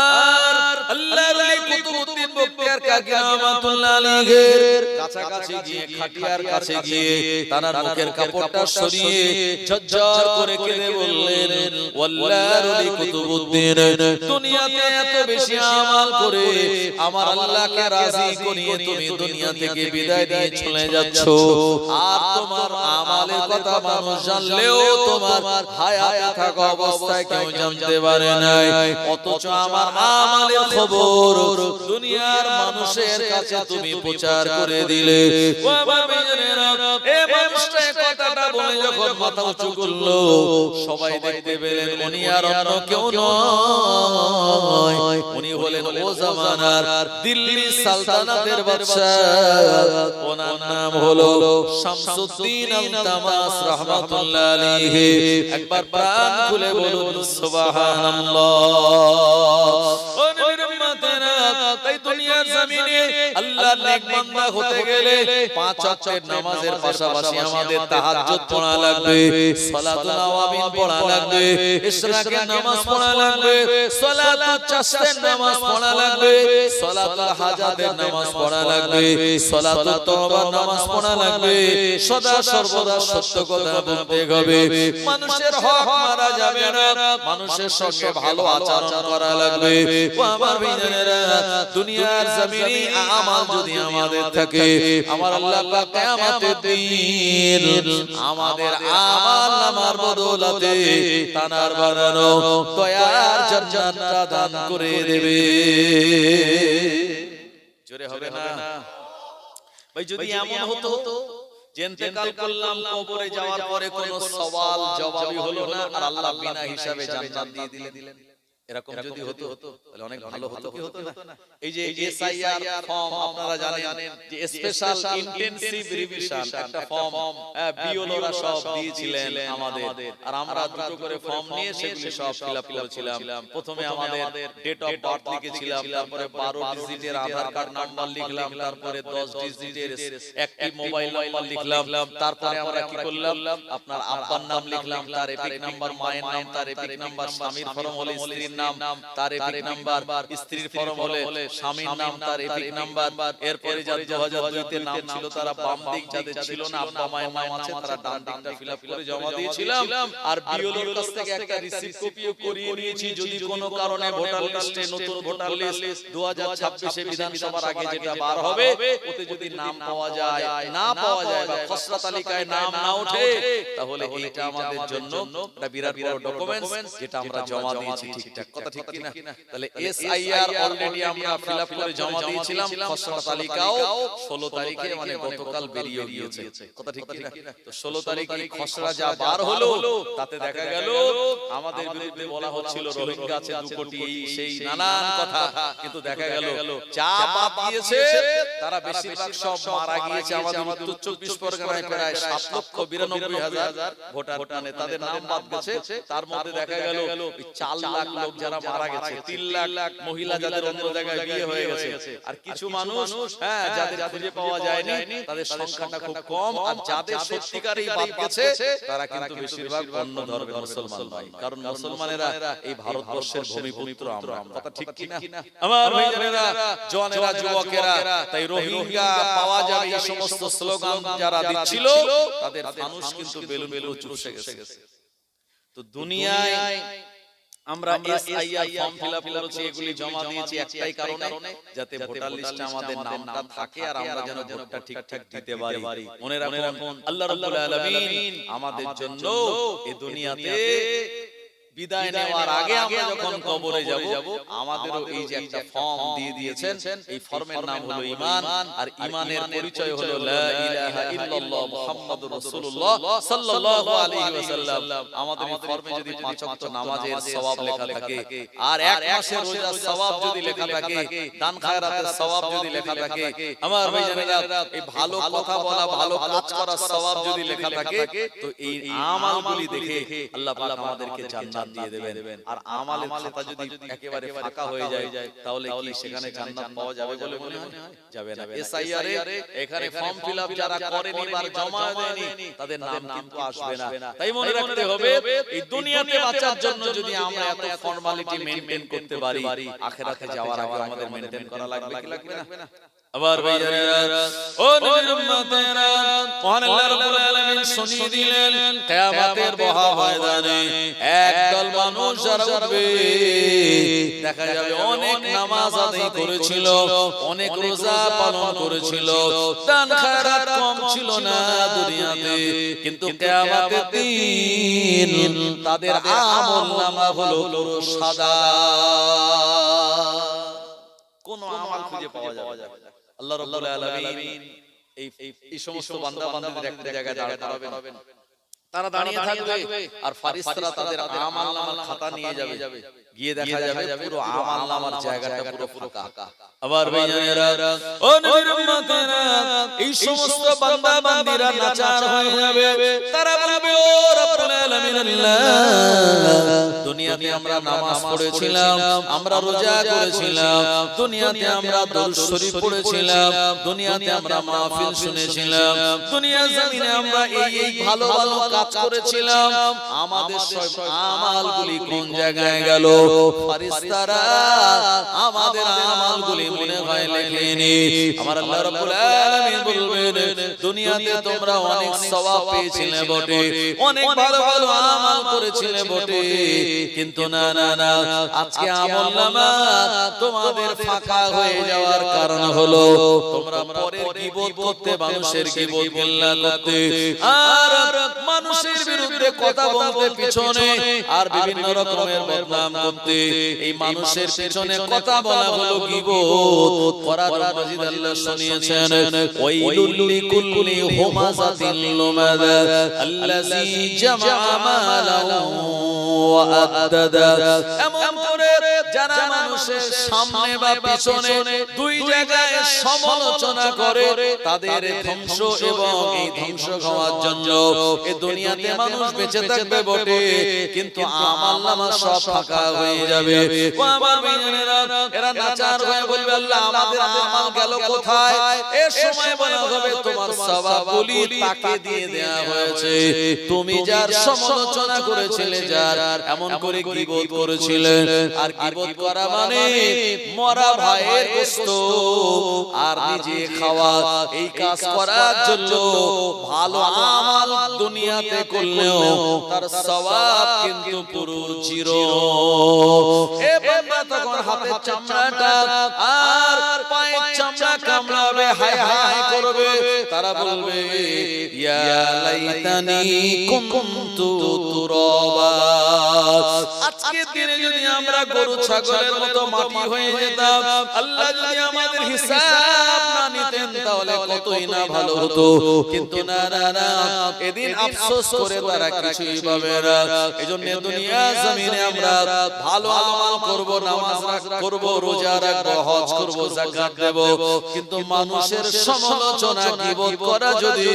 আর আল্লাহর ওই কুতুবউদ্দিন বখতিয়ার কাকি রহমাতুল্লাহ আলাইহির কাছাকাছি গিয়ে, খাটিয়ার কাছে গিয়ে তার মুখের কাপড়টা সরিয়ে ঝরঝর করে কেঁদে বললেন, আল্লাহর ওই কুতুবউদ্দিন, দুনিয়াতে এত বেশি আমাল করে আমার আল্লাহকে রাজি করিয়ে তুমি দুনিয়া থেকে বিদায় দিয়ে চলে যাচ্ছ, আর তোমার আমালের কথা মানুষ জানলেও তোমার হায়াতে থাকা অবস্থায় কেউ জানতে পারে নাই, অথচ আমার আমালের খবর দুনিয়ার মানুষের কাছে তুমি প্রচার করে দিলে। ও আমার ভাইয়েরা, এই মানুষটা কথাটা বলে যখন মাথা উঁচু করলো, সবাই দেখতে পেলেন উনি আর অন্য কেউ নয়, উনি হলেন ও জামানার দিল্লি সালতানাতের বাদশা। ওনার নাম হলো শামসুদ্দিন আল-তামাস রাহমাতুল্লাহ আলাইহি। একবার প্রাণ খুলে বলুন সুবহানাল্লাহ। ও নবীর উম্মতেরা, তাই দুনিয়ার জমিনে আল্লাহর নেক বান্দা হতে গেলে 5 ওয়াক্তের নামাজের পাশাপাশি আমাদের তাহাজ্জুদ পড়া লাগবে, সালাতুল নওয়াবিন পড়া লাগবে, ইশরাকের নামাজ পড়া লাগবে, সালাতুল চাশতের নামাজ পড়া লাগবে, সালাতুল হাজাতের নামাজ পড়া লাগবে, সালাতুল তওবার নামাজ পড়া লাগবে। সদা সর্বদা সত্য কথা বলতে হবে, মানুষের হক মারা যাবে না, মানুষের সঙ্গে ভালো আচরণ করা লাগবে। ও আমার ভাইজানেরা, দুনিয়ার জমিনে আমাল যদি আমাদের থাকে, আমার আল্লাহ পাক কিয়ামতের দিন আমাদের আমাল নামার বদৌলতে তানার বানানো দয়ার জান্নাতটা দান করে দেবে। জোরে হবে না ভাই? যদি এমন হতো যে ইন্তেকাল করলাম, কবরে যাওয়ার পরে কোনো সওয়াল জবাবই হলো না, আর আল্লাহ বিনা হিসাবে জান্নাত দিয়ে দিলেন, এরকম যদি হতো তাহলে অনেক ভালো হতো, কি হতো না? এই যে এসআইআর ফর্ম আপনারা জানেন যে স্পেশাল ইন্টেনসিভ রিভিশন একটা ফর্ম বিওলোরা সব দিয়েছিলেন আমাদের, আর আমরা দুটো করে ফর্ম নিয়ে সেগুলো সব ফিলআপ করেছিলাম। প্রথমে আমাদের ডেট অফ বার্থ লিখেছিলাম, তারপরে 12 ডিজিটের আধার কার্ড নাম্বার লিখলাম, তারপরে 10 ডিজিটের অ্যাক্টিভ মোবাইল নাম্বার লিখলাম, তারপরে আমরা কি করলাম, আপনার আব্বার নাম লিখলাম, তার এপিক নাম্বার, মায়ের নাম, তার এপিক নাম্বার, স্বামীর ফর্ম হলে স্ত্রীর নাম তার এপিক নাম্বার, স্ত্রীর ফর্ম হলে স্বামীর নাম তার এপিক নাম্বার, এরপরে যার 2002 তে নাম ছিল তারা বাম দিক, যাদের ছিল না আব্বা মায়ের নাম আছে তারা ডান দিকটা ফিলআপ করে জমা দিয়েছিলাম। আর বিএলওর কাছ থেকে একটা রিসিপ্ট কপিও করিয়ে নিয়েছি, যদি কোনো কারণে ভোটার লিস্টে নতুন ভোটার লিস্ট 2026 বিধানসভার আগে যেটা বার হবে ওতে যদি নাম পাওয়া যায় না পাওয়া যায় বা খসড়া তালিকায় নাম না ওঠে, তাহলে এটা আমাদের জন্য একটা বিরাট বড় ডকুমেন্টস যেটা আমরা জমা দিয়েছি। ঠিকঠাক কথা ঠিক কি না? তাহলে এসআইআর অলরেডি আমরা ফিলআপ করে জমা দিয়েছিলাম, খসড়া তালিকাও 16 তারিখে মানে গতকাল বেরিয়ে গিয়েছে। কথা ঠিক কি না? তো 16 তারিখে খসড়া যা বার হলো তাতে দেখা গেল আমাদের বিরুদ্ধে বলা হচ্ছিল রোহিঙ্গা আছে 2 কোটি, সেই নানান কথা, কিন্তু দেখা গেল যা বাদ দিয়েছে তারা বেশিরভাগ সব মারা গিয়েছে। আমাদের উত্তর 24 পরগনায় প্রায় 7,92,000 ভোটার মানে তাদের নাম বাদ গেছে। তার মধ্যে দেখা গেল 4 লাখ লোক যারা মারা গেছে, 3 লাখ মহিলা যাদের অন্য জায়গায় বিয়ে হয়ে গেছে, আর কিছু মানুষ যাদের খুঁজে পাওয়া যায়নি তাদের সংখ্যাটা খুব কম। আর যাদের সত্যিকারই বাদ গেছে তারা কিন্তু বেশিরভাগ অন্য ধর্মের মুসলমান ভাই, কারণ মুসলমানেরা এই ভারতবর্ষের ভূমিপুত্র আমরা। কথা ঠিক কি না আমার ভাইজানেরা, জওয়ানেরা, যুবকেরা? তাই রোহিঙ্গা পাওয়া যাবে এই সমস্ত স্লোগান যারা দিচ্ছিল তাদের মানুষ কিন্তু বেলুন বেলুন চুষে গেছে। তো দুনিয়ায় আমরা এসআইআর ফর্ম ফিলআপ করেছি, এগুলি জমা দিয়েছি একটাই কারণে, যাতে ভোটার লিস্টে আমাদের নামটা থাকে আর আমরা যেন ভোটটা ঠিকঠাক দিতে পারি। মনে রাখুন আল্লাহ রাব্বুল আলামিন আমাদের জন্য এই দুনিয়াতে বিদায় নেওয়ার আগে আমরা যখন কবরে যাব আমাদেরও এই যে একটা ফর্ম দিয়ে দিয়েছেন, এই ফর্মের নাম হলো ঈমান। আর ঈমানের পরিচয় হলো লা ইলাহা ইল্লাল্লাহ মুহাম্মাদুর রাসূলুল্লাহ সাল্লাল্লাহু আলাইহি ওয়াসাল্লাম। আমাদের এই ফর্মে যদি 5 ওয়াক্ত নামাজের সওয়াব লেখা থাকে, আর এক মাসের রোজার সওয়াব যদি লেখা থাকে, দান খায়রাতের সওয়াব যদি লেখা থাকে, আমার ভাইজানেরা এই ভালো কথা বলা, ভালো কাজ করার সওয়াব যদি লেখা থাকে, তো এই আমলগুলি দেখে আল্লাহ পাক আমাদেরকে জান্নাত দিয়ে দেবেন। আর আমালের খাতা যদি একেবারে ফাঁকা হয়ে যায় তাহলে কি সেখানে জান্নাত পাওয়া যাবে বলে মনে হয়? যাবে না। এসআইআর এখানে ফর্ম ফিলআপ যারা করেনি বা জমা দেয়নি তাদের নাম কিন্তু আসবে না। তাই মনে রাখতে হবে এই দুনিয়াতে বাঁচার জন্য যদি আমরা এত ফর্মালিটি মেইনটেইন করতে পারি, আখিরাতে যাওয়ার আগে আমাদের মেইনটেইন করা লাগবে কি লাগবে না? আবার ভাইজানেরা ও নবীর উম্মতেরা, মহান আল্লাহ রাব্বুল আলামিন শুনিয়ে দিলেন কিয়ামতের মহা ময়দানে একদল মানুষ যারা উঠবে, দেখা যাবে অনেক নামাজ আদায় করেছিল, অনেক রোজা পালন করেছিল, দান খায়রাত কম ছিল না দুনিয়াতে, কিন্তু কিয়ামতের দিন তাদের আমলনামা হলো পুরো সাদা, কোন আমল খুঁজে পাওয়া যাবে না। আল্লাহ রাব্বুল আলামিন এই সমস্ত বান্দা বান্দাদের একটা জায়গায় দাঁড় করাবেন, তারা দাঁড়িয়ে থাকবে আর ফারিস্তারা তাদের আমলনামার খাতা নিয়ে যাবে, গিয়ে দেখা যাবে পুরো আমলনামার জায়গাটা পুরো ফাঁকা। আবার ভাইজানেরা ও নবীর উম্মতেরা, এই সমস্ত বান্দা বান্দীরা নাচার হয়ে যাবে, তারা বলবে ও রব্বুল আলামিন আল্লাহ, দুনিয়াতে আমরা নামাজ পড়েছিলাম, আমরা রোজা করেছিলাম, দুনিয়াতে আমরা দরুদ শরীফ পড়েছিলাম, দুনিয়াতে আমরা মাহফিল শুনেছিলাম, দুনিয়ার জমিনে আমরা এই ভালো ভালো কাজ করেছিলাম, আমাদের সব আমলগুলি কোন জায়গায় গেল? ফারিস্তারা আমাদের আমলগুলি মনে হয় লেখেনি। আমার আল্লাহ রাব্বুল আলামিন বলবেন, দুনিয়াতে তোমরা অনেক সওয়াব পেয়েছিলে বটে, অনেক ভালো ভালো আমল করেছিলে বটে, কিন্তু না না না, আজকে আমলনামা তোমাদের ফাঁকা হয়ে যাওয়ার কারণ হলো তোমরা পরের গীবত করতে, মানুষের গীবত গিল্লা করতে, আর মানুষের বিরুদ্ধে কথা বলতে পিছনে, আর বিভিন্ন রকমের বদনাম করতে। এই মানুষের পিছনে কথা বলা হলো গীবত। কোরআন মাজিদ আল্লাহ শুনিয়েছেন, ওয়াইলুল লিকুল্লি হুমাযাতিল লুমাযা আল্লাযী জামা মালাহু ওয়া আদ্দাদা। এমন করে যারা যারা মানুষের সামনে বা পিছনে দুই জায়গায় সমালোচনা করে তাদের ধ্বংস এবং এই ধ্বংস হওয়ার জন্য এই দুনিয়াতে মানুষ বেঁচে থাকবে বটে, কিন্তু আমলনামা সব ফাঁকা হয়ে যাবে। ও আমার ভাইয়েরা, এরা নাচার হয়ে বলবে আল্লাহ আমাদের আমল গেল কোথায়? এই সময় বলা হবে তোমার সওয়াবগুলি তাকে দিয়ে দেয়া হয়েছে। তুমি যার সমালোচনা করেছিলে, যার এমন করে গীবত করেছিলে, আর গীবত করা মানে মরা ভাইয়ের গোশত আর নিজে খাওয়া, এই কাজ করার জন্য ভালো আমল দুনিয়াতে করলেও তার সওয়াব কিন্তু পুরো জিরো। এ বান্দা তখন হাতের চামড়াটা আর পায়ের চামড়া কামড়াবে, হায় হায় করবে, তারা বলবে ইয়া লাইতানি কুনতু তুরাবা। আজকে দিনে যদি আমরা গরু ছাগলের মতো মাটি হয়ে যেতাম, আল্লাহ যদি আমাদের হিসাব না নিতেন তাহলে কতই না ভালো হতো। কিন্তু না না না, এদিন আফসোস করে তারা কিছুই পাবে না। এজন্য দুনিয়া জমিনে আমরা ভালো আমল করব, নামাজ করব, রোজা রাখবো, হজ করব, যাকাত দেব, কিন্তু মানুষের সমালোচনা গীবত করা যদি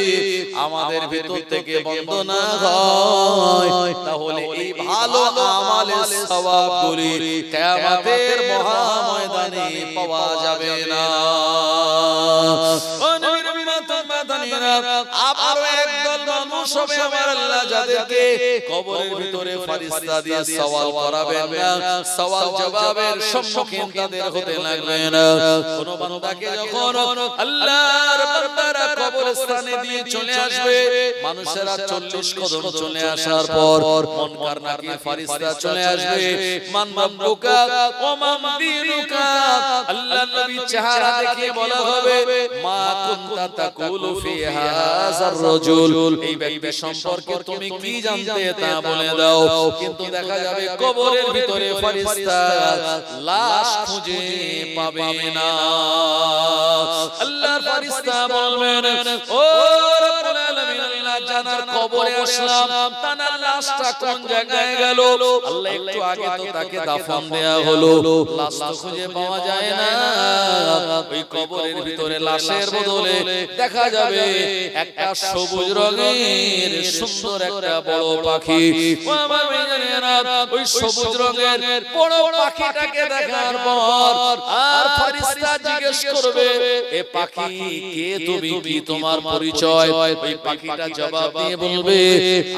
আমাদের ভিতর থেকে বন্ধ না হয় তাহলে এই ভালো আমলের সওয়াবগুলি কিয়ামতের মহা ময়দানে পাওয়া যাবে না। ও নবীর উম্মত-উম্মতানিরা, আবারো একদল মানুষ হবে আমার আল্লাহ যাদেরকে কবরের ভিতরে ফেরেশতা দিয়ে সওয়াল করাবেন না, সওয়াল জবাবের সম্মুখীন তাদের হতে লাগবে না। কোন বান্দাকে যখন আল্লাহর বান্দারা কবরস্থানে দিয়ে চলে আসবে, মানুষেরা 40 কদম চলে আসার পর মুনকার নাকির ফেরেশতা চলে আসবে, মান রাব্বুকা ওয়া মান দীনুকা, আল্লাহ নবী চেহারা দেখে বলা হবে মা কুনতা তাকুলু ফি হাযার রাজুল, এই ব্যক্তি সম্পর্কে তুমি কি জানতে তা বলে দাও। কিন্তু দেখা যাবে কবরের ভিতরে ফেরেশতা লাশ খুঁজে পাবে না। আল্লাহর ফেরেশতা বলবেন ও রব্বুল আলামিন, আল্লাহ জানার কবরে আসলাম, তার লাশটা কোন জায়গায় গেল? আল্লাহ একটু আগে তো তাকে দাফন দেয়া হলো, লাশ তো খুঁজে পাওয়া যায় না। ওই কবরের ভিতরে লাশের বদলে দেখা যাবে একটা সবুজ রঙের সুন্দর একটা বড় পাখি। ও আমার ভাইয়েরা, ওই সবুজ রঙের বড় পাখিটাকে দেখার পর আর ফেরেশতা জিজ্ঞেস করবে এ পাখি কে, তুমি কি, তোমার পরিচয়? ওই পাখিটা জবাব দিয়ে বলবে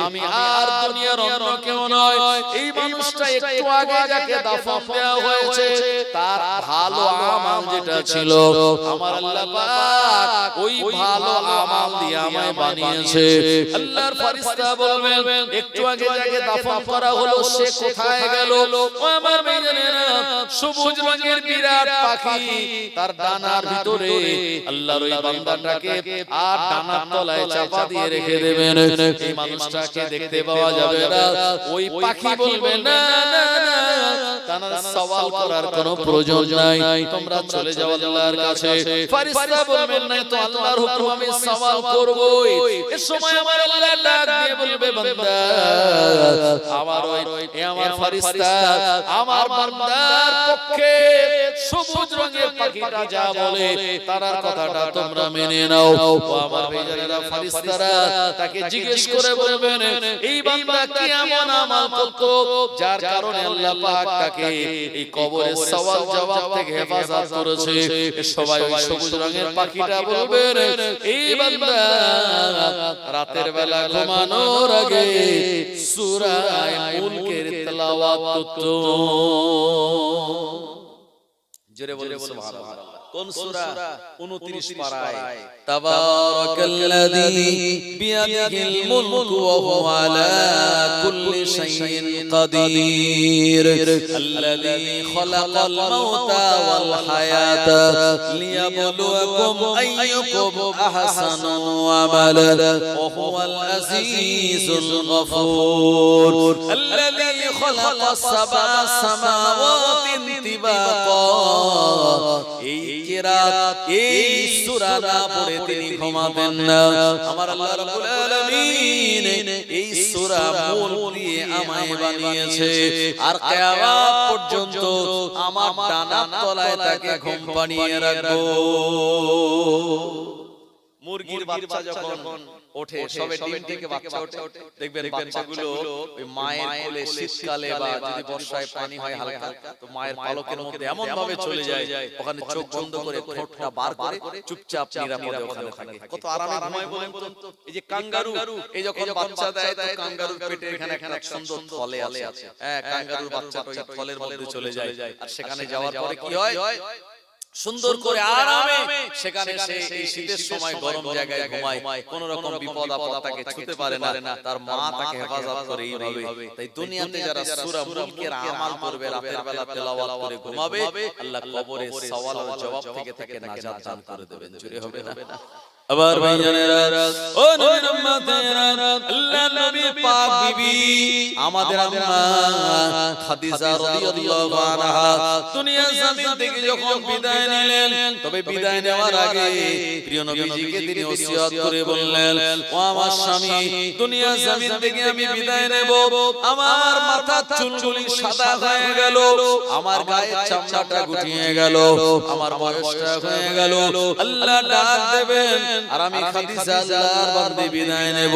আমি আর দুনিয়ার অন্য কেউ নয়, এই মানুষটা একটু আগে যাকে দাফন দেওয়া হয়েছে তার ভালো আমল যেটা ছিল আমার আল্লাহ পাক ওই ভালো আমল দিয়ে আমায় বানিয়েছে। আল্লাহর ফেরেশতা বলবেন একটু আগে যাকে দাফন করা হলো সে কোথায় গেল? ও আমার ভাইজানেরা, সবুজ রঙের বিরাট পাখি তার ডানার ভিতরে আল্লাহর ওই বান্দাটাকে আর ডানার তলায় চাপা দিয়ে রেখে দেবেন, এই মানুষটাকে দেখতে পাওয়া যাবে না। ওই পাখি বলবে না না না, তার সওয়াল করার কোনো প্রয়োজন নাই, তোমরা চলে যাও আল্লাহর কাছে। ফেরেশতা বলবেন না তো আল্লাহর হুকুম আমি সওয়াল করবই। এই সময় আমার আল্লাহ ডাক দিয়ে বলবে বান্দা আমার আমার ফেরেশতা আমার বান্দার পক্ষে সবুজ রঙের পাখিটা যা বলে তার কথাটা তোমরা মেনে নাও। ও আমার ভাইজানেরা, ফেরেশতারা তাকে জিজ্ঞেস করে বলবেন এই বান্দা কি এমন আমল করতো যার কারণে আল্লাহ পাক তাকে এই কবরের সওয়াল জবাব থেকে হেফাজত করেছে? সবাই ওই সবুজ রঙের পাখিটা বলবেন এই বান্দা রাতের বেলা ঘুমানোর আগে সূরা মুলকের তেলাওয়াত করতো। জোরে বলে সুবহানাল্লাহ। কোন সূরা? 29 পারায় তাবারাকাল্লাযী বিয়াদিহিল মুলকু ওয়া হুয়া আলা কুল্লি শাইইন কাদির আল্লাযী খালাকাল মাউতা ওয়াল হায়াতা লিয়াবলুয়াকুম আইয়ুকুম আহসানু আমালা ওয়া হুয়াল আজিজুল গফুর আল্লাযী খালাকাস সাবআ সামাওয়াতিন তিবাকা এই কিরাত এই সূরা না পড়ে তিনি ঘুমাবেন না আমার আল্লাহ রাব্বুল আলামিন এই সূরা মূল দিয়ে আমায় বানিয়েছে আর কিয়ামত পর্যন্ত আমার ডানার তলায় তাকে ঘুম পাড়িয়ে রাখবো মুরগির বাচ্চা যখন ওঠে সবে ডিম থেকে বাচ্চা ওঠে দেখবেন বাচ্চাগুলো ওই মায়ের কোলে শীতকালে বা যদি বর্ষায় পানি হয় হালকা তো মায়ের পালকের মধ্যে এমন ভাবে চলে যায় ওখানে চোখ বন্ধ করে ঠোঁটটা বার করে চুপচাপ নিরাপদে ওখানে থাকে কত আরামে ঘুমায় বলেন তো এই যে কাঙ্গারু এই যখন বাচ্চা দেয় তো কাঙ্গারুর পেটে এখানে একটা সুন্দর থলে আছে হ্যাঁ কাঙ্গারুর বাচ্চাটা ওই থলের মধ্যে চলে যায় আর সেখানে যাওয়ার পরে কি হয় সুন্দর করে আরামে সেখানে সে এই শীতের সময় গরম জায়গায় ঘুমায় কোন রকম বিপদ আপদ তাকে ছুঁতে পারে না তার মা তাকে হেফাজত করে এইভাবে তাই দুনিয়াতে যারা সূরা মুলকের আমল করবে রাতের বেলা তেলাওয়াত করে ঘুমাবে আল্লাহ কবরে সওয়াল ও জবাব থেকে নাজাত দান করে দেবেন জুড়ে হবে না আবার ভাইজানেরা ও নবীর উম্মতেরা আল্লাহ নবী পাক বিবি আমাদের আম্মা খাদিজা রাদিয়াল্লাহু আনহা দুনিয়া জমিন থেকে যখন বিদায় নিলেন তবে বিদায় নেওয়ার আগে প্রিয় নবীজিকে তিনি ওসিয়ত করে বললেন ও আমার স্বামী দুনিয়া জমিন থেকে আমি বিদায় নেব আমার মাথার চুলগুলি সাদা হয়ে গেল আমার গায়ের চামড়াটা গুটিয়ে গেল আমার বয়সটা হয়ে গেল আল্লাহ ডাক দেবেন আর আমি খাদিজা আল্লাহর বান্দে বিদায় নেব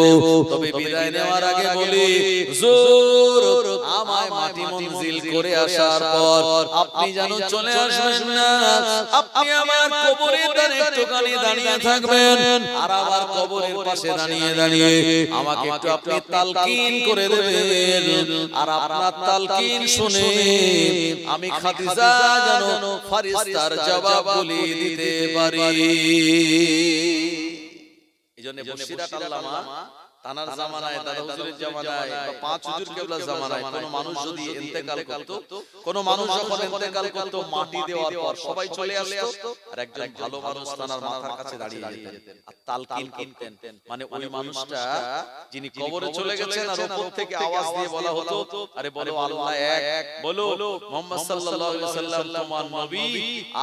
তবে বিদায় নেওয়ার আগে বলি হুজুর আমায় মাটি মঞ্জিল করে আসার পর আপনি যেন চলে আসবেন না আপনি আমার কবরের ধারে একটুখানি দাঁড়িয়ে থাকবেন আর আমার কবরের পাশে দাঁড়িয়ে আমাকে একটু আপনি তালকিন করে দেবেন আর আপনার তালকিন শুনে আমি খাদিজা যেন ফেরেশতার জবাব বলে দিতে পারি এজন্য বসিরাত আল্লামা তানার জামানায় দাদা হুজুরের জামানায় বা পাঁচ হুজুর কেবলার জামানায় কোন মানুষ যদি ইন্তেকাল করত কোন মানুষ যখন ইন্তেকাল করত মাটি দেওয়ার পর সবাই চলে আসতো আর একজন ভালো মানুষ তানার মাথার কাছে দাঁড়িয়ে যেতেন আর তালকিন করতেন মানে ওই মানুষটা যিনি কবরে চলে গেছেন আর উপর থেকে আওয়াজ দিয়ে বলা হতো আরে বলো আল্লাহ এক বলো মুহাম্মদ সাল্লাল্লাহু আলাইহি ওয়াসাল্লাম তোমার নবী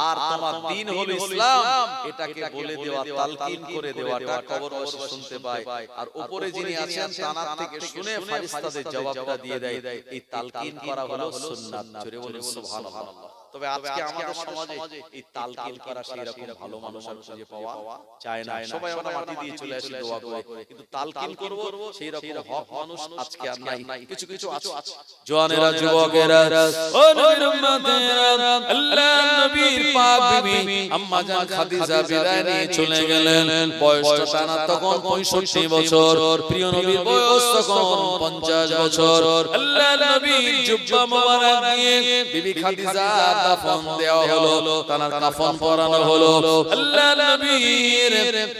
আর তোমার দ্বীন হলো ইসলাম এটাকে বলে দেওয়া তালকিন করে দেওয়াটা কবরবাসী শুনতে পায় আর উপরে যিনি আছেন তানার থেকে শুনে ফেরেশতাদের জবাবটা দিয়ে দেয় এই তালকিন করা হলো সুন্নাত জোরে বলুন সুবহানাল্লাহ তবে আজকে আমাদের সমাজে এই তালকিন করা সেই রকম ভালো মানুষ আর খুঁজে পাওয়া যায় না সবাই আমরা মাটি দিয়ে চলে আসি দোয়া করে কিন্তু তালকিন করব সেই রকম হক মানুষ আজকে আর নাই কিছু কিছু আছে জওয়ানেরা যুবকেরা ও নবীর উম্মতেরা আল্লাহর নবীর পাক বিবি আম্মা জান খাদিজা বিদায় নিয়ে চলে গেলেন বয়সটা টানা তখন 65 বছর প্রিয় নবীর বয়স তখন 50 বছর আল্লাহর নবীর জুব্বা মোবারক দিয়ে বিবি খাদিজা কাফন দেওয়া হলো তানার কাফন পরানো হলো আল্লাহর নবীর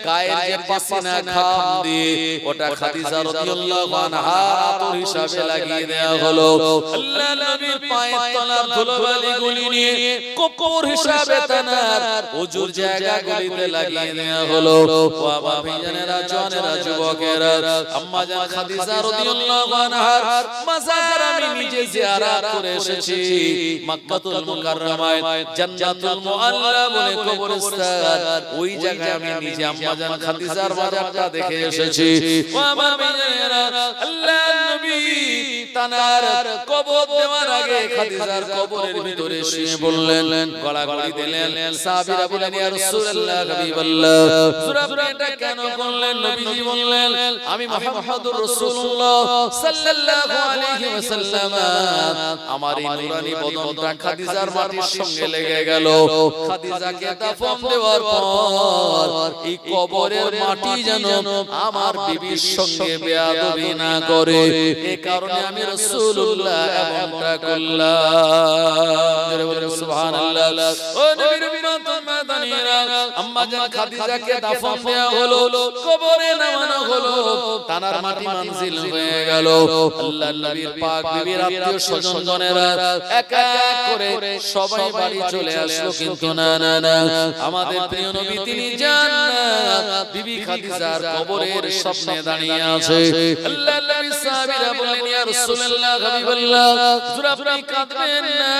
গায়ের যে পাসিনা ঘাম দিয়ে ওটা খাদিজা রাদিয়াল্লাহু আনহা আতর হিসাবে লাগিয়ে দেওয়া হলো আল্লাহর নবীর পায়ের তলার ধুলোবালি গুলি নিয়ে কপর হিসাবে তানার ওজুর জায়গাগুলিতে লাগিয়ে দেওয়া হলো বাবা ভাইজানেরা জওয়ানেরা যুবকেরা আম্মা জান খাদিজা রাদিয়াল্লাহু আনহার মাজার আমি নিজে জিয়ারত করে এসেছি মক্কাতুল মুকাররমায় জান্নাতুল মুআল্লা বলে কবরস্থান ওই জায়গায় আমি নিজে আম্মা জান খাদিজার মাজারটা দেখে এসেছি ও আমার ভাইয়েরা আল্লাহর নবী তানার কবর দেওয়ার আগে খাদিজার কবরের ভিতরে শুয়ে বললেন গলাগলি দিলেন সাহাবীরা বললেন ইয়া রাসূলুল্লাহ হাবিবাল্লাহ আপনি এটা কেন করলেন নবীজি বললেন আমি মুহাম্মদুর রাসূলুল্লাহ সাল্লাল্লাহু আলাইহি ওয়াসাল্লাম আমার এই নূরানি বদনটা খাদিজার মাটির সঙ্গে লেগে গেল খাদিজাকে দাফন দেওয়ার পর এই কবরের মাটি যেন আমার বিবির সঙ্গে বেয়াদবি না করে এই কারণে আমি রাসূলুল্লাহ এমনটা করলাম জোরে বলুন সুবহানাল্লাহ ও নবীর উম্মত মাদানীরা আম্মা জান খাদিজাকে দাফন দেওয়া হলো কবরে নামানো হলো তানার মাটি মানজিল হয়ে গেল। আল্লাহর নবীর পাক বিবির আত্মীয় স্বজনগণেরা এক এক করে সবাই বাড়ি চলে আসলো, কিন্তু না না না, আমাদের প্রিয় নবী তিনি জান্নাত বিবি খাদিজার কবরের সামনে দাঁড়িয়ে আছে। আল্লাহর নবী সাহাবীরা বললেন, ইয়া রাসূলুল্লাহ, হাবিবাল্লাহ, হুজুর আপনি কাঁদবেন না,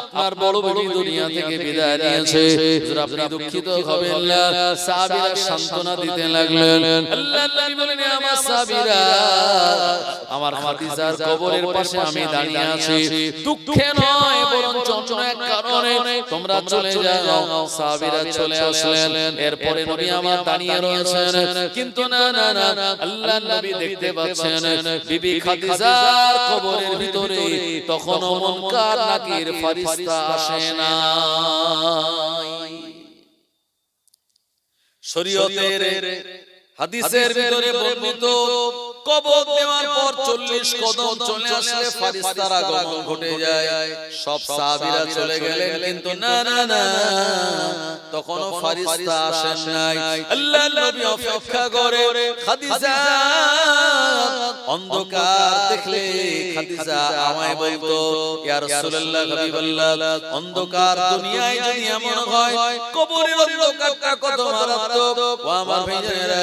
আপনার বড় বিবি দুনিয়া থেকে বিদায় নিয়েছে, হুজুর আপনি দুঃখিত হবেন না। সাহাবীরা সান্ত্বনা দিতে লাগলেন। আল্লাহর নবী বললেন, আমার সাহাবীরা, আমার খাদিজার কবরের পাশে আমি দাঁড়িয়ে আছি, দুঃখে নয় বরঞ্চ অন্য এক কারণে তোমরা চলে যাও। সাহাবীরা চলে আসলেন। এরপরে নবী আমার দাঁড়িয়ে রয়েছেন, কিন্তু না না না, আল্লাহর নবী দেখতে পাচ্ছেন বিবি খাদিজার কবরের ভিতরে তখনও মুনকার নাকির ফেরেশতা আসে না। শরীয়তের হাদিসের ভিতরে বর্ণিত, কবর দেওয়ার পর 40 কদম চলে আসলে ফেরেশতার আগমন ঘটে যায়। সব সাহাবীরা চলে গেলেন, কিন্তু না না না, তখনও ফেরেশতা আসেন নাই। আল্লাহর নবী অপেক্ষা করে। খাদিজা অন্ধকার দেখলে খাদিজা আমায় বলতো, ইয়া রাসূলুল্লাহ, হাবিবাল্লাহ, অন্ধকার দুনিয়ায় যদি এমন হয়, কবরের অন্ধকারটা কত মারাত্মক। ও আমার ভাইজানেরা,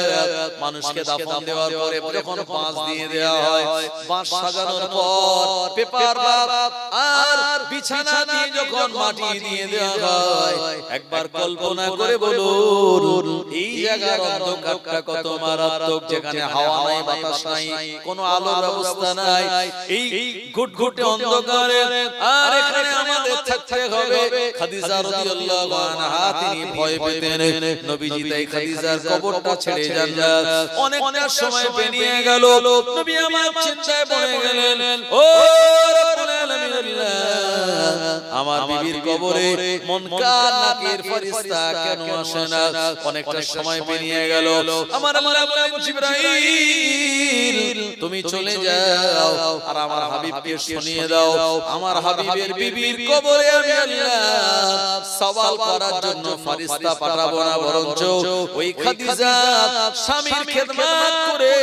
মানুষকে দাফন দেওয়ার পরে যখন বাঁশ দিয়ে দেওয়া হয়, বাঁশ সাজানোর পর পেপার আর বিছানা দিয়ে যখন মাটি দিয়ে দেওয়া হয়, একবার কল্পনা করে বলুন এই জায়গার অন্ধকারটা কত মারাত্মক, যেখানে হাওয়া নাই, বাতাস নাই, কোনো আলোর ব্যবস্থা নাই, এই ঘুটঘুটে অন্ধকারে, আর এখানে আমাদের থাকতে হবে। খাদিজা রাদিয়াল্লাহু আনহা তিনি ভয় পেতেন। নবীজি তাই খাদিজার কবরটা ছেড়ে যান। অনেকটা সময় পেরিয়ে গেল, নবী আমার চিন্তায় পড়ে গেলেন, ও রব্বুল আলামিন, আমার বিবির কবরে মুনকার নাকির ফেরেশতা কেন আসে না? অনেকটা সময় পেরিয়ে গেল। আমার আল্লাহ বলেন, জিবরাইল তুমি চলে যাও আর আমার হাবিবকে শুনিয়ে দাও, আমার হাবিবের বিবির কবরে আমি আল্লাহ সওয়াল করার জন্য ফেরেশতা পাঠাবো না, বরঞ্চ ওই খাদিজা স্বামীর খেদমত করে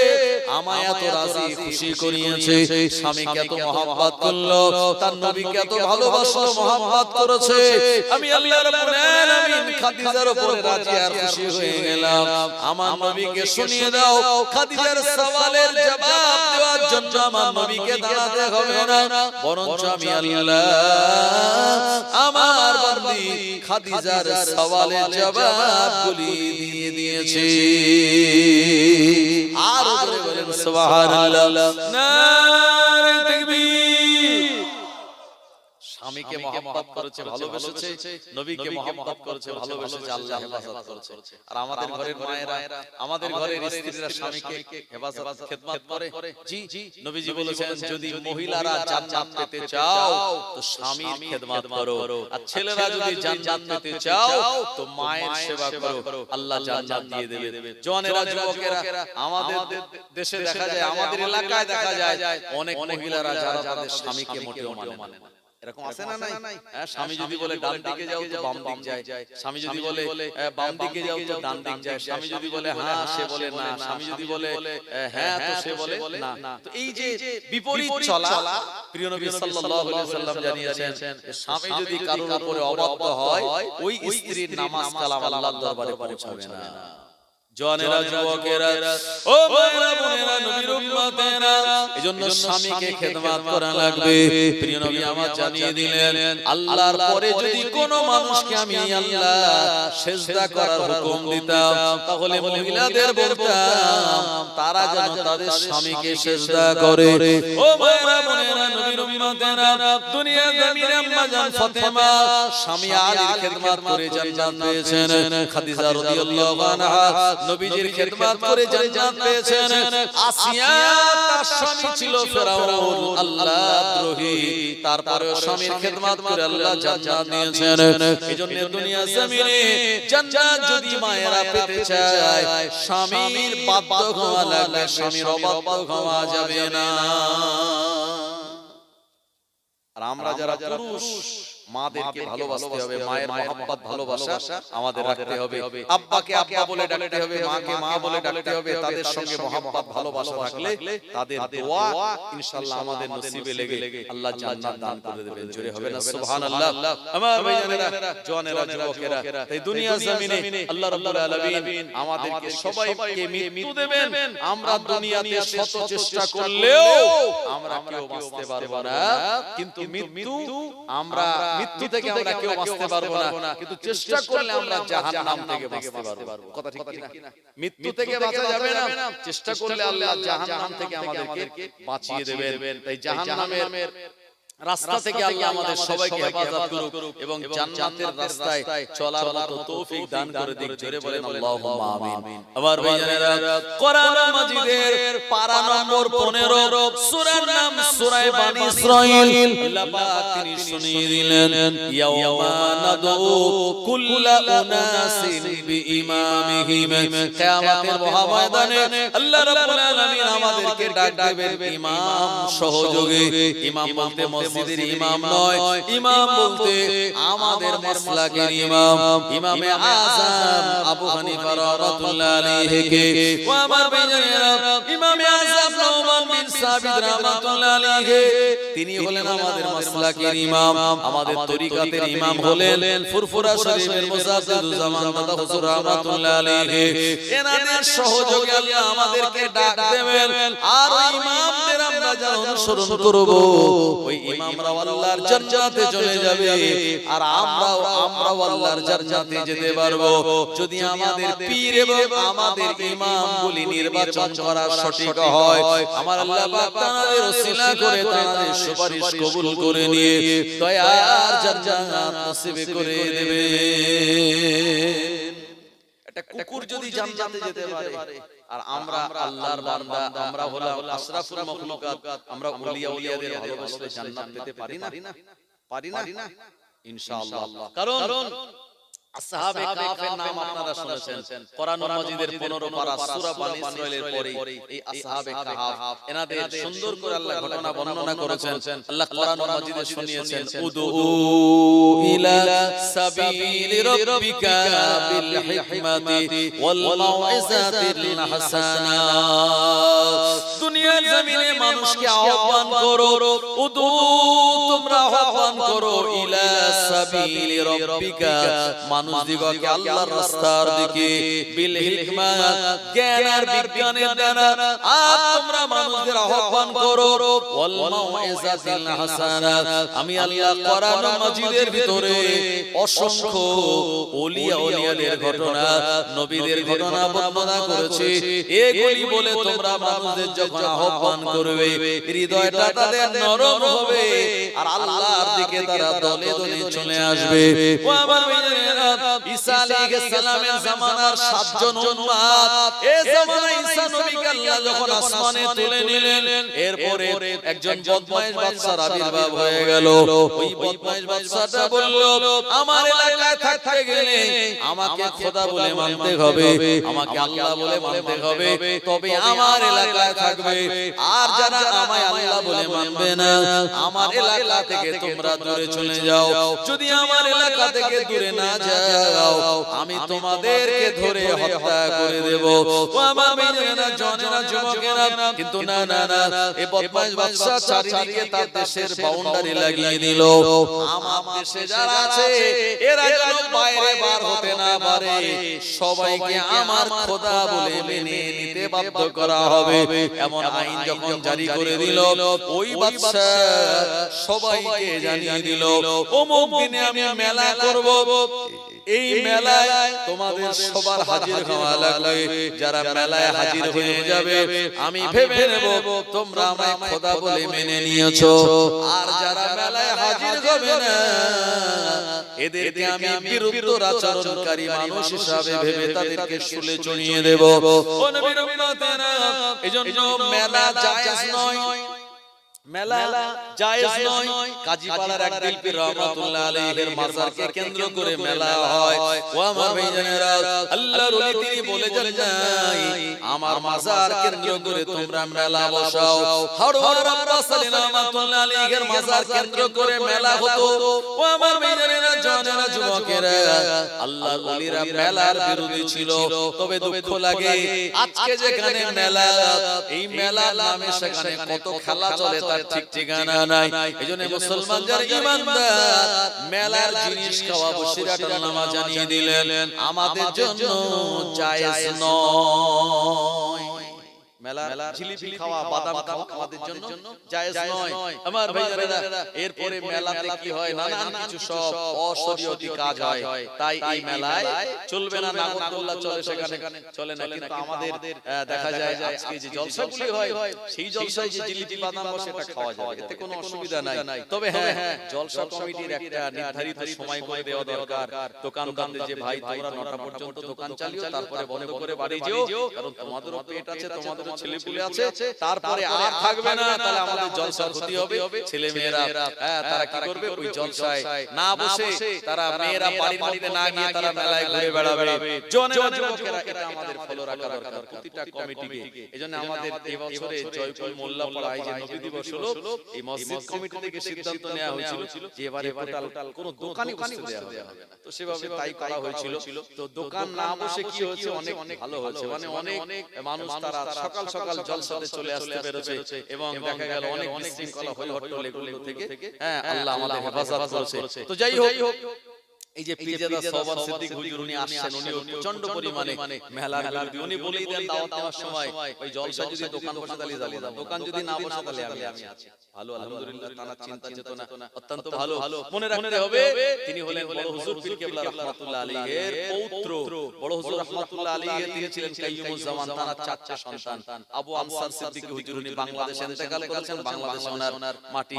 আমায় এত রাজি খুশি করিয়েছে, স্বামীকে এত মহব্বত করলো, তার নবীকে এত ভালোবাসলো, মহব্বত করেছে, আমি আল্লাহ রাব্বুল আলামিন খাদিজার উপরে রাজি আর খুশি হয়ে গেলাম। আমার নবীকে শুনিয়ে দাও, খাদিজার সওয়ালের জবাব দেওয়ার জন্য আমার নবীকে দাঁড়াতে হবে না, বরঞ্চ আমি আল্লাহ আমার বান্দি খাদিজার সওয়ালের জবাবগুলি দিয়ে দিয়েছি। আর বলেন সুবহানাল্লাহ, নারে তাকবীর। স্বামীকে মহব্বত করেছে, ভালোবেসেছে, নবীকে মহব্বত করেছে, ভালোবেসেছে, আল্লাহ হেফাজত করেছে। আর আমাদের ঘরের মায়েরা, আমাদের ঘরের স্ত্রীরা স্বামীকে হেফাজত খেদমত করে। জি, নবীজি বলেছেন, যদি মহিলারা জান্নাত পেতে চাও তো স্বামীর খেদমত করো, আর ছেলেরা যদি জান্নাত পেতে চাও তো মায়ের সেবা করো, আল্লাহ জান্নাত দিয়ে দেবে। জওয়ানেরা, যুবকেরা, আমাদের দেশে দেখা যায়, আমাদের এলাকায় দেখা যায় অনেক মহিলারা যারা তাদের স্বামীকে মোটেও মানে না। এরকম আছে না নাই? স্বামী যদি বলে ডান দিকে যাও তো বাম দিক যায়, স্বামী যদি বলে বাম দিকে যাও তো ডান দিক যায়, স্বামী যদি বলে হ্যাঁ সে বলে না, স্বামী যদি বলে হ্যাঁ তো সে বলে না। তো এই যে বিপরীত চলা, প্রিয় নবী সাল্লাল্লাহু আলাইহি ওয়াসাল্লাম জানিয়েছেন, স্বামী যদি কারোর উপরে অবাধ্য হয়, ওই স্ত্রীর নামাজ কালাম আল্লাহর দরবারে পৌঁছাবে না। জওয়ানেরা, যুবকেরা, ও মায়েরা, বোনেরা, নবীর উম্মতেরা, এজন্য স্বামীকে খেদমত করা লাগবে। প্রিয় নবী আমার জানিয়ে দিলেন, আল্লাহর পরে যদি কোনো মানুষকে আমি আল্লাহ সিজদা করার হুকুম দিতাম, তাহলে মহিলাদের বলতাম তারা যেন তাদের স্বামীকে সিজদা করে। ও মায়েরা, বোনেরা, নবীর উম্মতেরা, দুনিয়া জমিনে আম্মা জান ফাতেমা স্বামী আলীর খেদমত করে জান্নাত পেয়েছেন। খাদিজা রাদিয়াল্লাহু আনহা নবীজির খেদমত করে জান্নাত পেয়েছেন। আসিয়া তার স্বামী ছিল ফেরাউন, আল্লাহদ্রোহী, তারপরেও স্বামীর খেদমত করে আল্লাহ জান্নাত দিয়েছেন। এজন্য দুনিয়া জমিনে জান্নাত যদি মায়েরা পেতে চায়, স্বামীর বাধ্য হওয়া লাগবে, স্বামীর অবাধ্য হওয়া যাবে না। আর আমরা যারা পুরুষ, মাদেরকে ভালোবাসতে হবে, মায়ের মহব্বত ভালোবাসা আমাদের রাখতে হবে। আব্বাকে আব্বা বলে ডাকতে হবে, মাকে মা বলে ডাকতে হবে। তাদের সঙ্গে মহব্বত ভালোবাসা থাকলে তাদের দোয়া ইনশাআল্লাহ আমাদের নসিবে লেগে আল্লাহ জান্নাত দান করে দেবেন। জোরে হবে না সুবহানাল্লাহ। আমার ভাইজানেরা, জওয়ানেরা, যুবকেরা, এই দুনিয়া জমিনে আল্লাহ রাব্বুল আলামিন আমাদেরকে সবাইকে মৃত্যু দেবেন। আমরা দুনিয়াতে শত চেষ্টা করলেও আমরা কেউ বাঁচতে পারবো না, কিন্তু মৃত্যু থেকে আমরা কেউ বাঁচতে পারবো না, কিন্তু চেষ্টা করলে আমরা জাহান্নাম থেকে বাঁচতে পারবো। কথা ঠিক কি না? মৃত্যু থেকে বাঁচা যাবে না, চেষ্টা করলে আল্লাহ জাহান্নাম থেকে আমাদেরকে বাঁচিয়ে দেবেন। তাই জাহান্নামের রাস্তা থেকে আল্লাহ আমাদের সবাইকে হেফাজত করুক এবং জান্নাতের রাস্তায় চলার মতো তৌফিক দান করে দিক। জোরে বলেন আল্লাহুম্মা আমিন। আমার ভাইজানেরা, কোরআন মাজিদের পারা নম্বর 15, সূরার নাম সূরা বানী ইসরাঈল। আল্লাহ পাক তিনি শুনিয়ে দিলেন, ইয়াওমা নাদউ কুল্লা উনাসিন বিইমামিহিম। কিয়ামতের মহাময়দানে আল্লাহ রাব্বুল আলামিন আমাদেরকে ডাক দেবেন ইমাম সহযোগে। ইমাম বলতে মসজিদের ইমাম নয়, ইমাম বলতে আমাদের মাসলাকের ইমাম, ইমামে আযম আবু হানিফা রাহমাতুল্লাহ আলাইহি। ও আমার ভাইজানেরা, ইমামে আযম নোমান বিন সাবিত রাহমাতুল্লাহ আলাইহি তিনি হলেন আমাদের মাসলাকের ইমাম। আমাদের তরিকাতের ইমাম হলেন ফুরফুরা শরীফের মুজাদ্দিদুজ জামান দাদা হুজুর রাহমাতুল্লাহ আলাইহি। এনাদের সহযোগে আল্লাহ আমাদেরকে ডাক দেবেন, আর ইমামদের আমরা যারা অনুসরণ করব ওই ইমামরা আল্লাহর জান্নাতে চলে যাবে, আর আমরাও আল্লাহর জান্নাতে যেতে পারবো যদি আমাদের পীর এবং আমাদের ইমামগুলি নির্বাচন করা সঠিক হয়। আমার আল্লাহ পাক তাদের ওসিলা করে তাদের সুপারিশ কবুল করে নিয়ে দয়ার জান্নাত নসিব করে দেবে। একটা কুকুর যদি জান্নাতে যেতে পারে, আর আমরা আল্লাহর বান্দা, আমরা হলাম আশরাফুল মাখলুকাত, আমরা ওলিয়াদের ভালোবাসলে জান্নাত পেতে পারি না ইনশাআল্লাহ। কারণ আসহাবে কাফের নাম আপনারা শুনেছেন, কোরআন মাজিদের 15 পারা সূরা বানী ইসরাঈলের পরে এই আসহাবে কাফ এনাদের সুন্দর করে আল্লাহ ঘটনা বর্ণনা করেছেন। আল্লাহ কোরআন মাজিদে শুনিয়েছেন, উদু ইলা সাবিলি রাব্বিকা বিল হিকমাতি ওয়াল মাউইজাতিল হাসানা। দুনিয়ার জমিনে মানুষকে আহ্বান করো, উদু তোমরা আহ্বান করো ইলা সাবিলি রাব্বিকা মানুষদিগকে আল্লাহর রাস্তার দিকে, বিল হিকমাত জ্ঞান আর বিজ্ঞানের দ্বারা, আর তোমরা মানুষদের আহ্বান করো ওয়াল মাউইজাতিল হাসানা। আমি আল্লাহ কোরআন মাজিদের ভিতরে অসংখ্য ওলিয়াদের ঘটনা, নবীদের ঘটনা বর্ণনা করেছি। এগুলি বলে তোমরা মানুষদের যখন আহ্বান করবে হৃদয়টা তাদের নরম হবে, আর আল্লাহর দিকে তারা দলে দলে চলে আসবে। ও আমার ভাইয়েরা, ঈসা আলাইহিস সালামের জামানার 7 জন উম্মত, এই জামানায় ঈসা নবীকে আল্লাহ যখন আসমানে তুলে নিলেন, এরপরে একজন বদমাইশ বাদশার আবির্ভাব হয়ে গেল। ওই বদমাইশ বাদশাটা বলল, আমার এলাকায় থাকতে গেলে আমাকে খোদা বলে মানতে হবে, আমাকে আল্লাহ বলে মানতে হবে, তবে আমার এলাকায় থাকবে। আর যারা আমায় আল্লাহ বলে মানবে না, আমার এলাকা থেকে তোমরা দূরে চলে যাও। যদি আমার এলাকা থেকে দূরে না যাও, আমি তোমাদেরকে ধরে হত্যা করে দেব। ও আমার ভাইয়েরা, জনেরা, যুবকেরা, কিন্তু না, এই বদমাইশ বাদশা চারিদিকে তার দেশের বাউন্ডারি লাগিয়ে দিল। আমার দেশে যারা আছে এরা যেন বাইরে বার হতে না পারে, সবাইকে আমার খোদা বলে মেনে নিতে বাধ্য করা হবে, এমন আইন যখন জারি করে দিল, ওই বাদশা সবাইকে জানিয়ে দিল, অমুক দিনে আমি মেলা করব, এই মেলায় তোমাদের সবার হাজির হওয়া লাগবে। যারা মেলায় হাজির হয়ে যাবে আমি ভেবে নেব তোমরা আমায় খোদা বলে মেনে নিয়েছো, আর যারা মেলায় হাজির হবে না এদেরকে আমি বিরুদ্ধ আচরণকারী মানুষ হিসাবে ভেবে তাদেরকে শুলে চড়িয়ে দেব। ও নবীর উম্মতেরা, এজন্য মেলা জায়েজ নয়, মেলা জায়েজ নয়। কাজীপাড়ার এক দিলপীর রহমাতুল্লাহ আলাইহির মাজারকে কেন্দ্র করে মেলা হয়। ও আমার ভাইজানেরা, আল্লাহর ওলি তিনি বলে যান নাই আমার মাজার কেন্দ্র করে তোমরা মেলা বসাও। হরওয়ার আব্বাস আলী রহমাতুল্লাহ আলাইহির মাজার কেন্দ্র করে মেলা হতো। ও আমার ভাইজানেরা, জওয়ানেরা, যুবকেরা, আল্লাহর ওলিরা মেলার বিরোধী ছিল। তবে দুঃখ লাগে আজকে যেখানে মেলা, এই মেলার নামে সেখানে কত খেলা চলে তার ঠিক ঠিকানা নাই। এইজন্য মুসলমান যারা ঈমানদার মেলার জিনিস খাওয়া বসিরাটার নামা জানিয়ে দিলেন আমাদের জন্য জায়েজ নয়। মেলা জিলিপি খাওয়া, বাদাম খাওয়া আমাদের জন্য জায়েজ নয়। আমার ভাইরা, এরপরে মেলাতে কি হয়, নানান কিছু সব অশরীয়তি কাজ হয়। তাই এই মেলায় চলবে না, নাগরদোল্লা চলে সেখানে চলে না। কিন্তু আমাদের দেখা যায় আজকে যে জলসাগুলি হয়, সেই জলসায় যে জিলিপি বাদাম বসে সেটা খাওয়া যাবে, এতে কোনো অসুবিধা নাই। তবে হ্যাঁ, জলসা কমিটির একটা নির্ধারিত সময় করে দেওয়া দরকার। দোকানদারদের যে ভাই তোমরা 9টা পর্যন্ত দোকান চালিও, তারপরে বন্ধ করে বাড়ি যেও, কারণ তোমাদেরও পেট আছে, তোমাদের ছেলেপুলে আছে, তারপরে আর থাকবে না, তাহলে আমাদের জলসার ক্ষতি হবে। ছেলে মেয়েরা তারা কি করবে, ওই জলসায় না বসে তারা মেয়েরা বাড়ির মধ্যে না গিয়ে তারা মেলায় ঘুরে বেড়াবে। যুবকেরা, এটা আমাদের ফলো রাখা দরকার প্রতিটা কমিটিকে। এজন্য আমাদের এই বছরে জয়পুর মোল্লাপাড়ায় যে নবী দিবস হলো, এই মসজিদ কমিটি থেকে সিদ্ধান্ত নেওয়া হয়েছিল যে এবারে টোটাল কোনো দোকানই বসতে দেওয়া হবে না। তো সেভাবে তাই করা হয়েছিল। তো দোকান না বসে কি হয়েছে, অনেক ভালো হয়েছে। মানে অনেক মানুষ তারা সকাল সকাল জলসাতে চলে আসতে পেরেছে এবং দেখা গেল অনেক বিশৃঙ্খলা হই হট্টগোল এগুলো থেকে আল্লাহ আমাদের হেফাজত করেছে। তো যাই হোক, এই যে পীরজাদা সোহবান সিদ্দিক হুজুর উনি আসছেন, উনি প্রচন্ড পরিমাণে মেলার বিরোধী। উনি বলেই দেন দাওয়াত দেওয়ার সময়, ওই জলসা যদি দোকান বসে তাহলে জ্বালিয়ে দাও, দোকান যদি না বসে তাহলে আমি আছি। ভালো, আলহামদুলিল্লাহ, তার চিন্তা চেতনা অত্যন্ত ভালো। মনে রাখতে হবে তিনি হলেন বড় হুজুর পীর কেবলা রাহমাতুল্লাহ আলাইহির পৌত্র। বড় হুজুর রাহমাতুল্লাহ আলাইহি তিনি ছিলেন কাইয়ুমুজ জামান, তার 4টা সন্তান। আবু আমসার সিদ্দিক হুজুর উনি বাংলাদেশে ইন্তেকাল করেছেন, বাংলাদেশে ওনার মাটি।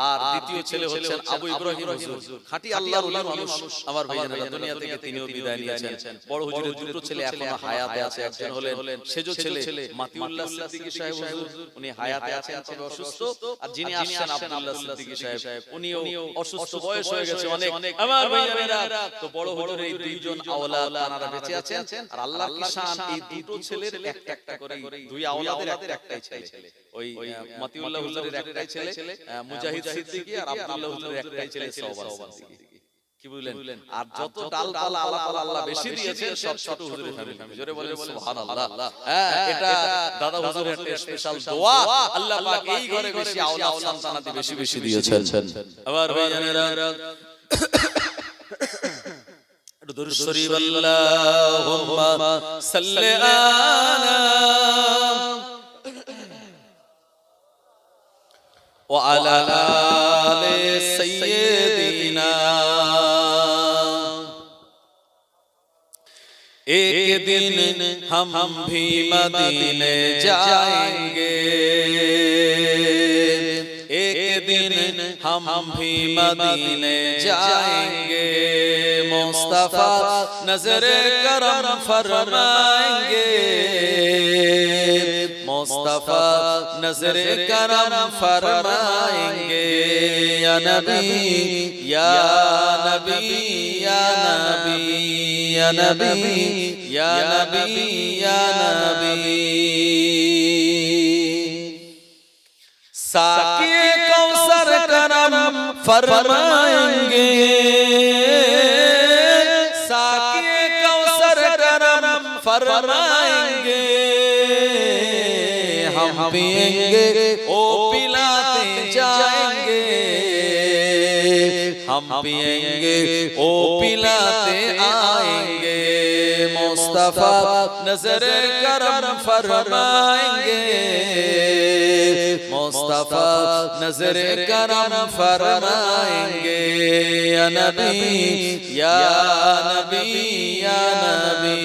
আর দ্বিতীয় ছেলে হচ্ছেন আবু ইব্রাহিম হুজুর, খাঁটি আল্লাহর ওলি মানুষ। আমার ভাইজানেরা, দুনিয়া থেকে তিনিও বিদায় নিয়েছেন। বড় হুজুরের দুটো ছেলে এখনো হায়াতে আছে। একজন হলেন সেজ ছেলে মাতিউল্লাহ সিদ্দিকী সাহেব হুজুর, উনি হায়াতে আছেন তবে অসুস্থ। আর যিনি আসছেন আব্দুল্লাহ সিদ্দিকী সাহেব, উনিও অসুস্থ, বয়স হয়ে গেছে অনেক। আমার ভাইজানেরা, তো বড় হুজুরের এই দুইজন আওলাদ তারা বেঁচে আছেন। আর আল্লাহর কি শান, এই দুটো ছেলের একটা করে, দুই আওলাদের একটাই ছেলে। ওই মাতিউল্লাহ হুজুরের একটাই ছেলে মুজাহিদ সিদ্দিকী, আর আব্দুল্লাহ হুজুরের একটাই ছেলে সোহবান সিদ্দিকী। কি বুঝলেন? আর যত ডালপালা আল্লাহ বেশি দিয়েছে সব ছোট হুজুরের ফ্যামিলি। জোরে বলেন সুবহানাল্লাহ। এটা দাদা হুজুরের একটা স্পেশাল দোয়া, আল্লাহ পাক এই ঘরে বেশি আওলাদ সন্তানাদি বেশি দিয়েছেন। আবার ভাইজানেরা, একটু দরুদ শরীফ আল্লাহুম্মা সাল্লি আলা ওয়া আলা আলি সাইয়্যিদিনা। एक दिन हम भी मदीने जाएंगे, एक दिन हम भी मदीने जाएंगे, मुस्तफा नजर करम फरमाएंगे, मुस्तफा नजर करम फरमाएंगे। या नबी या नबी या नबी या नबी या नबी या नबी। साक़िए कौसर करम फरमाएंगे, साक़िए कौसर करम फरमाएंगे। हम पिएंगे ओ पिलाते जाएंगे, हम पिएंगे ओ पिलाते आएंगे, मुस्तफा नजर करम फरमाएंगे, मुस्तफा नजर करम फरमाएंगे। या नबी या नबी या नबी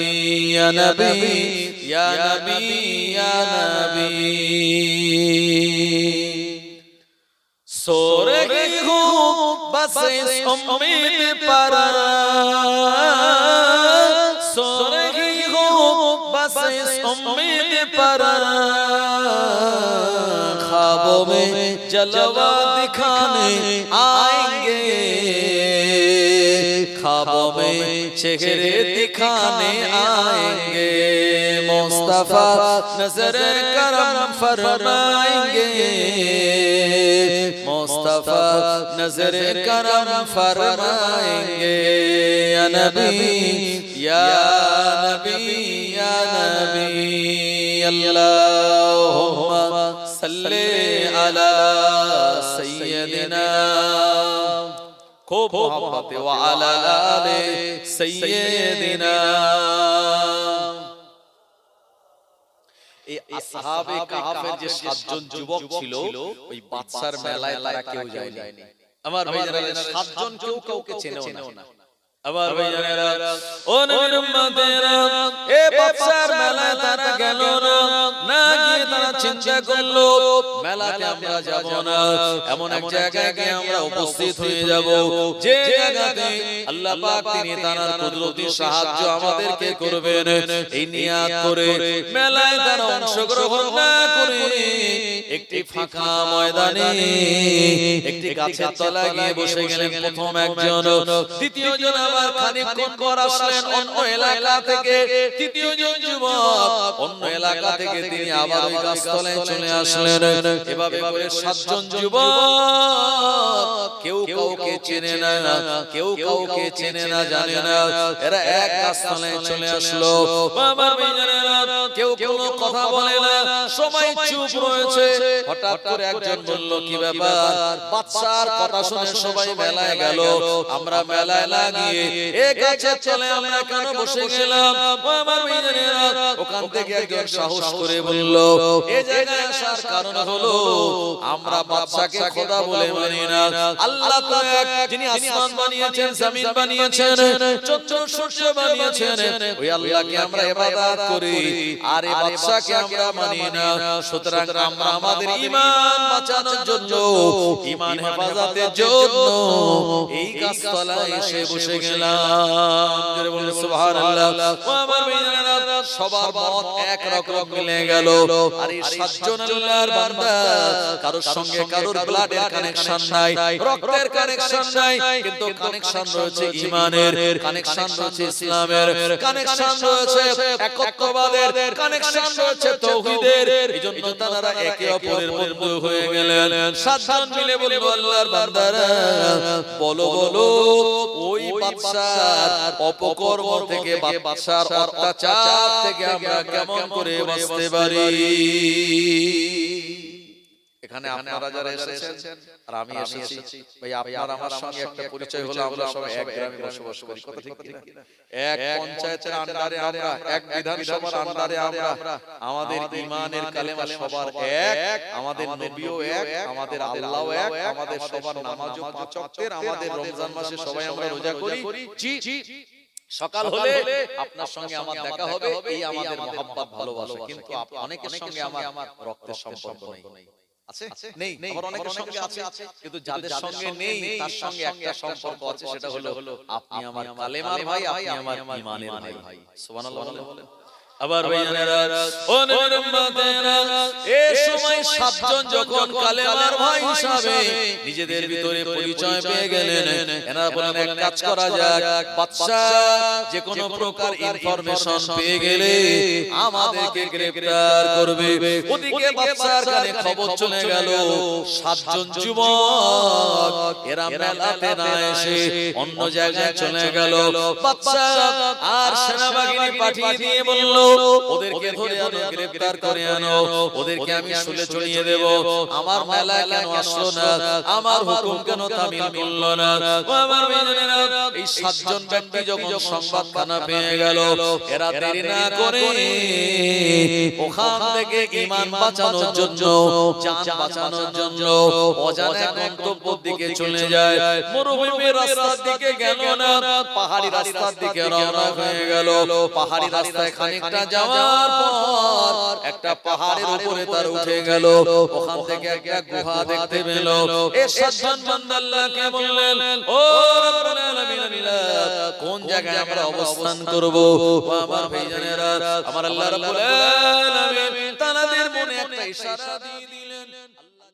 या नबी या नबी या नबी। सो रही हूँ बस इस उम्मीद पर, सो रही हूँ बस इस उम्मीद पर, ख्वाबों में जलवा दिखाने आएंगे, ख्वाबों में चेहरे दिखाने आएंगे, मुस्तफा नजर करम फरमाएंगे, मुस्तफा नजर करम फरमाएंगे। या नबी या नबी या नबी, अल्लाहुम्मा सल्ले अला सय्यदिना, खूब मोहब्बत व अला आले सय्यदिना। এই আসহাবে কাহফের যে সাতজন যুবক ছিল, ওই বাদশার মেলায় তারা কেউ যায়নি। আমার ভাইজানেরা, সাতজন কেউ কাউকে চেনেও না। আমার ভাইজানেরা, ও নবীর উম্মতেরা, এই বাদশার মেলায় তারা গেল না। না গিয়ে তারা চিন্তা করলো মেলাতে আমরা যাব না, এমন এক জায়গায় গিয়ে আমরা উপস্থিত হয়ে যাব যে জায়গাতে আল্লাহ পাক তিনি তার কুদরতি সাহায্য আমাদেরকে করবেন। এই নিয়াত করে মেলায় তারা অংশগ্রহণ না করে একটি ফাঁকা ময়দানে একটি গাছের তলায় গিয়ে বসে গেলেন প্রথম একজন। দ্বিতীয় জন আবার খানিকক্ষণ পর আসলেন অন্য এলাকা থেকে, তৃতীয় জন যুবক অন্য এলাকা থেকে তিনি আবার ওই গাছতলায় চলে আসলেন। এভাবে করে সাতজন যুবক, কেউ কাউকে চেনে না, কেউ কাউকে চেনে না, জানে না, এরা এক গাছতলায় চলে আসলো। আমার ভাইজানেরা, কেউ কোনো কথা বলে না, সবাই চুপ রয়েছে। হঠাৎ করে একজন বলল, কি ব্যাপার? বাদশার কথা শুনে সবাই মেলায় গেল, আমরা মেলায় না গিয়ে এই গাছের তলায় আমরা কেন বসে গেলাম? আমার ভাইজানেরা, ওখান থেকে একজন সাহস করে বলল, এই জায়গায় আসার কারণ হলো আমরা বাদশাকে খোদা বলে মানি না। আল্লাহ তো এক, যিনি আসমান বানিয়েছেন, জমিন বানিয়েছেন, চন্দ্র সূর্য বানিয়েছেন, ওই আল্লাহকে আমরা ইবাদত করি, আর এই বাদশাকে আমরা মানি না। সুতরাং আমরা আমাদের ঈমান বাঁচানোর জন্য, ঈমান হেফাজতের জন্য এই গাছতলায় এসে বসে গেলাম। জোরে বলুন সুবহানাল্লাহ। আমার ভাইজানেরা, সবার মত এক রকম মিলে গেল। আর এই সাতজন আল্লাহর বান্দা, কারোর সঙ্গে কারোর ব্লাডের কানেকশন নাই, রক্তের কানেকশন নাই, কিন্তু কানেকশন রয়েছে ঈমানের, কানেকশন রয়েছে ইসলামের, কানেকশন রয়েছে একত্ববাদের, কানেকশন রয়েছে তাওহীদের। এজন্য তারা একে অপরের বন্ধু হয়ে গেলেন। সাতজন মিলে বলল, আল্লাহর বান্দারা, বলো বলো, ওই বাদশার অপকর্ম থেকে, বাদশার অত্যাচার থেকে আমরা কেমন করে বাঁচতে পারি? এখানে আপনারা যারা এসেছেন আর আমি এসেছি, ভাই আপনার আমার সঙ্গে একটা পরিচয় হলো, আমরা সবাই এক গ্রামে বসবাস করি, কথা ঠিক কিনা? এক পঞ্চায়েতের আন্ডারে আমরা, এক বিধানসভার আন্ডারে আমরা, আমাদের ঈমানের কালেমা সবার এক, আমাদের নবীও এক, আমাদের আল্লাহও এক, আমাদের সবার নামাজও পাঁচ ওয়াক্তের, আমাদের রমজান মাসে সবাই আমরা রোজা করি। জি, সকাল হলে আপনার সঙ্গে আমার দেখা হবে, এই আমাদের মহব্বত ভালোবাসা। কিন্তু অনেকের সঙ্গে আমার রক্তের সম্পর্ক নেই, আছে নেই, আবার অনেকের সঙ্গে আছে, কিন্তু যাদের সঙ্গে নেই তার সঙ্গে একটা সম্পর্ক আছে, সেটা হলো আপনি আমার কালেমার ভাই, আপনি আমার ঈমানের ভাই। সুবহানাল্লাহ বলেন। আবার ভাইজানেরা, ও নবীর উম্মতেরা, এই সময় সাতজন যখন কালেমার ভাই হিসাবে নিজেদের ভিতরে পরিচয় পেয়ে গেলেন, এনারা বলেন এক কাজ করা যাক, বাদশা যে কোনো প্রকার ইনফরমেশন পেয়ে গেলে আমাদেরকে গ্রেফতার করবে। ওদিকে বাদশার কানে খবর চলে গেল, সাতজন যুবক এরা মেলাতে না এসে অন্য জায়গায় চলে গেল। বাদশা আর সেনাবাহিনী পাঠিয়ে দিয়ে বলল, ওদেরকে ধরে আনো, গ্রেফতার করে আনো, ওদেরকে আমি শুলে চড়িয়ে দেব। আমার মেলায় কেন আসলো না, আমার হুকুম কেন তামিল করলো না? আমার ভাইজানেরা, এই সাতজন ব্যক্তি যখন সংবাদখানা পেয়ে গেল, এরা দেরি না করে ওখান থেকে ঈমান বাঁচানোর জন্য, জান বাঁচানোর জন্য অজানা গন্তব্যের দিকে চলে যায়। মরুভূমির রাস্তার দিকে গেল না, পাহাড়ি রাস্তার দিকে রওনা হয়ে গেল। পাহাড়ি রাস্তায় খানিকটা যাওয়ার পর একটা পাহাড়ের উপরে তার উঠে গেল, ওখান থেকে একটা গুহা দেখতে পেল। এই সাতজন বান্দা আল্লাহকে বললেন, ও রব্বুল আলামিন, কোন জায়গায় আমরা অবস্থান করব? আমার ভাইজানেরা, আমার আল্লাহ রব্বুল আলামিন তাদের মনে একটা ইশারা দিয়ে দিলেন। আল্লাহ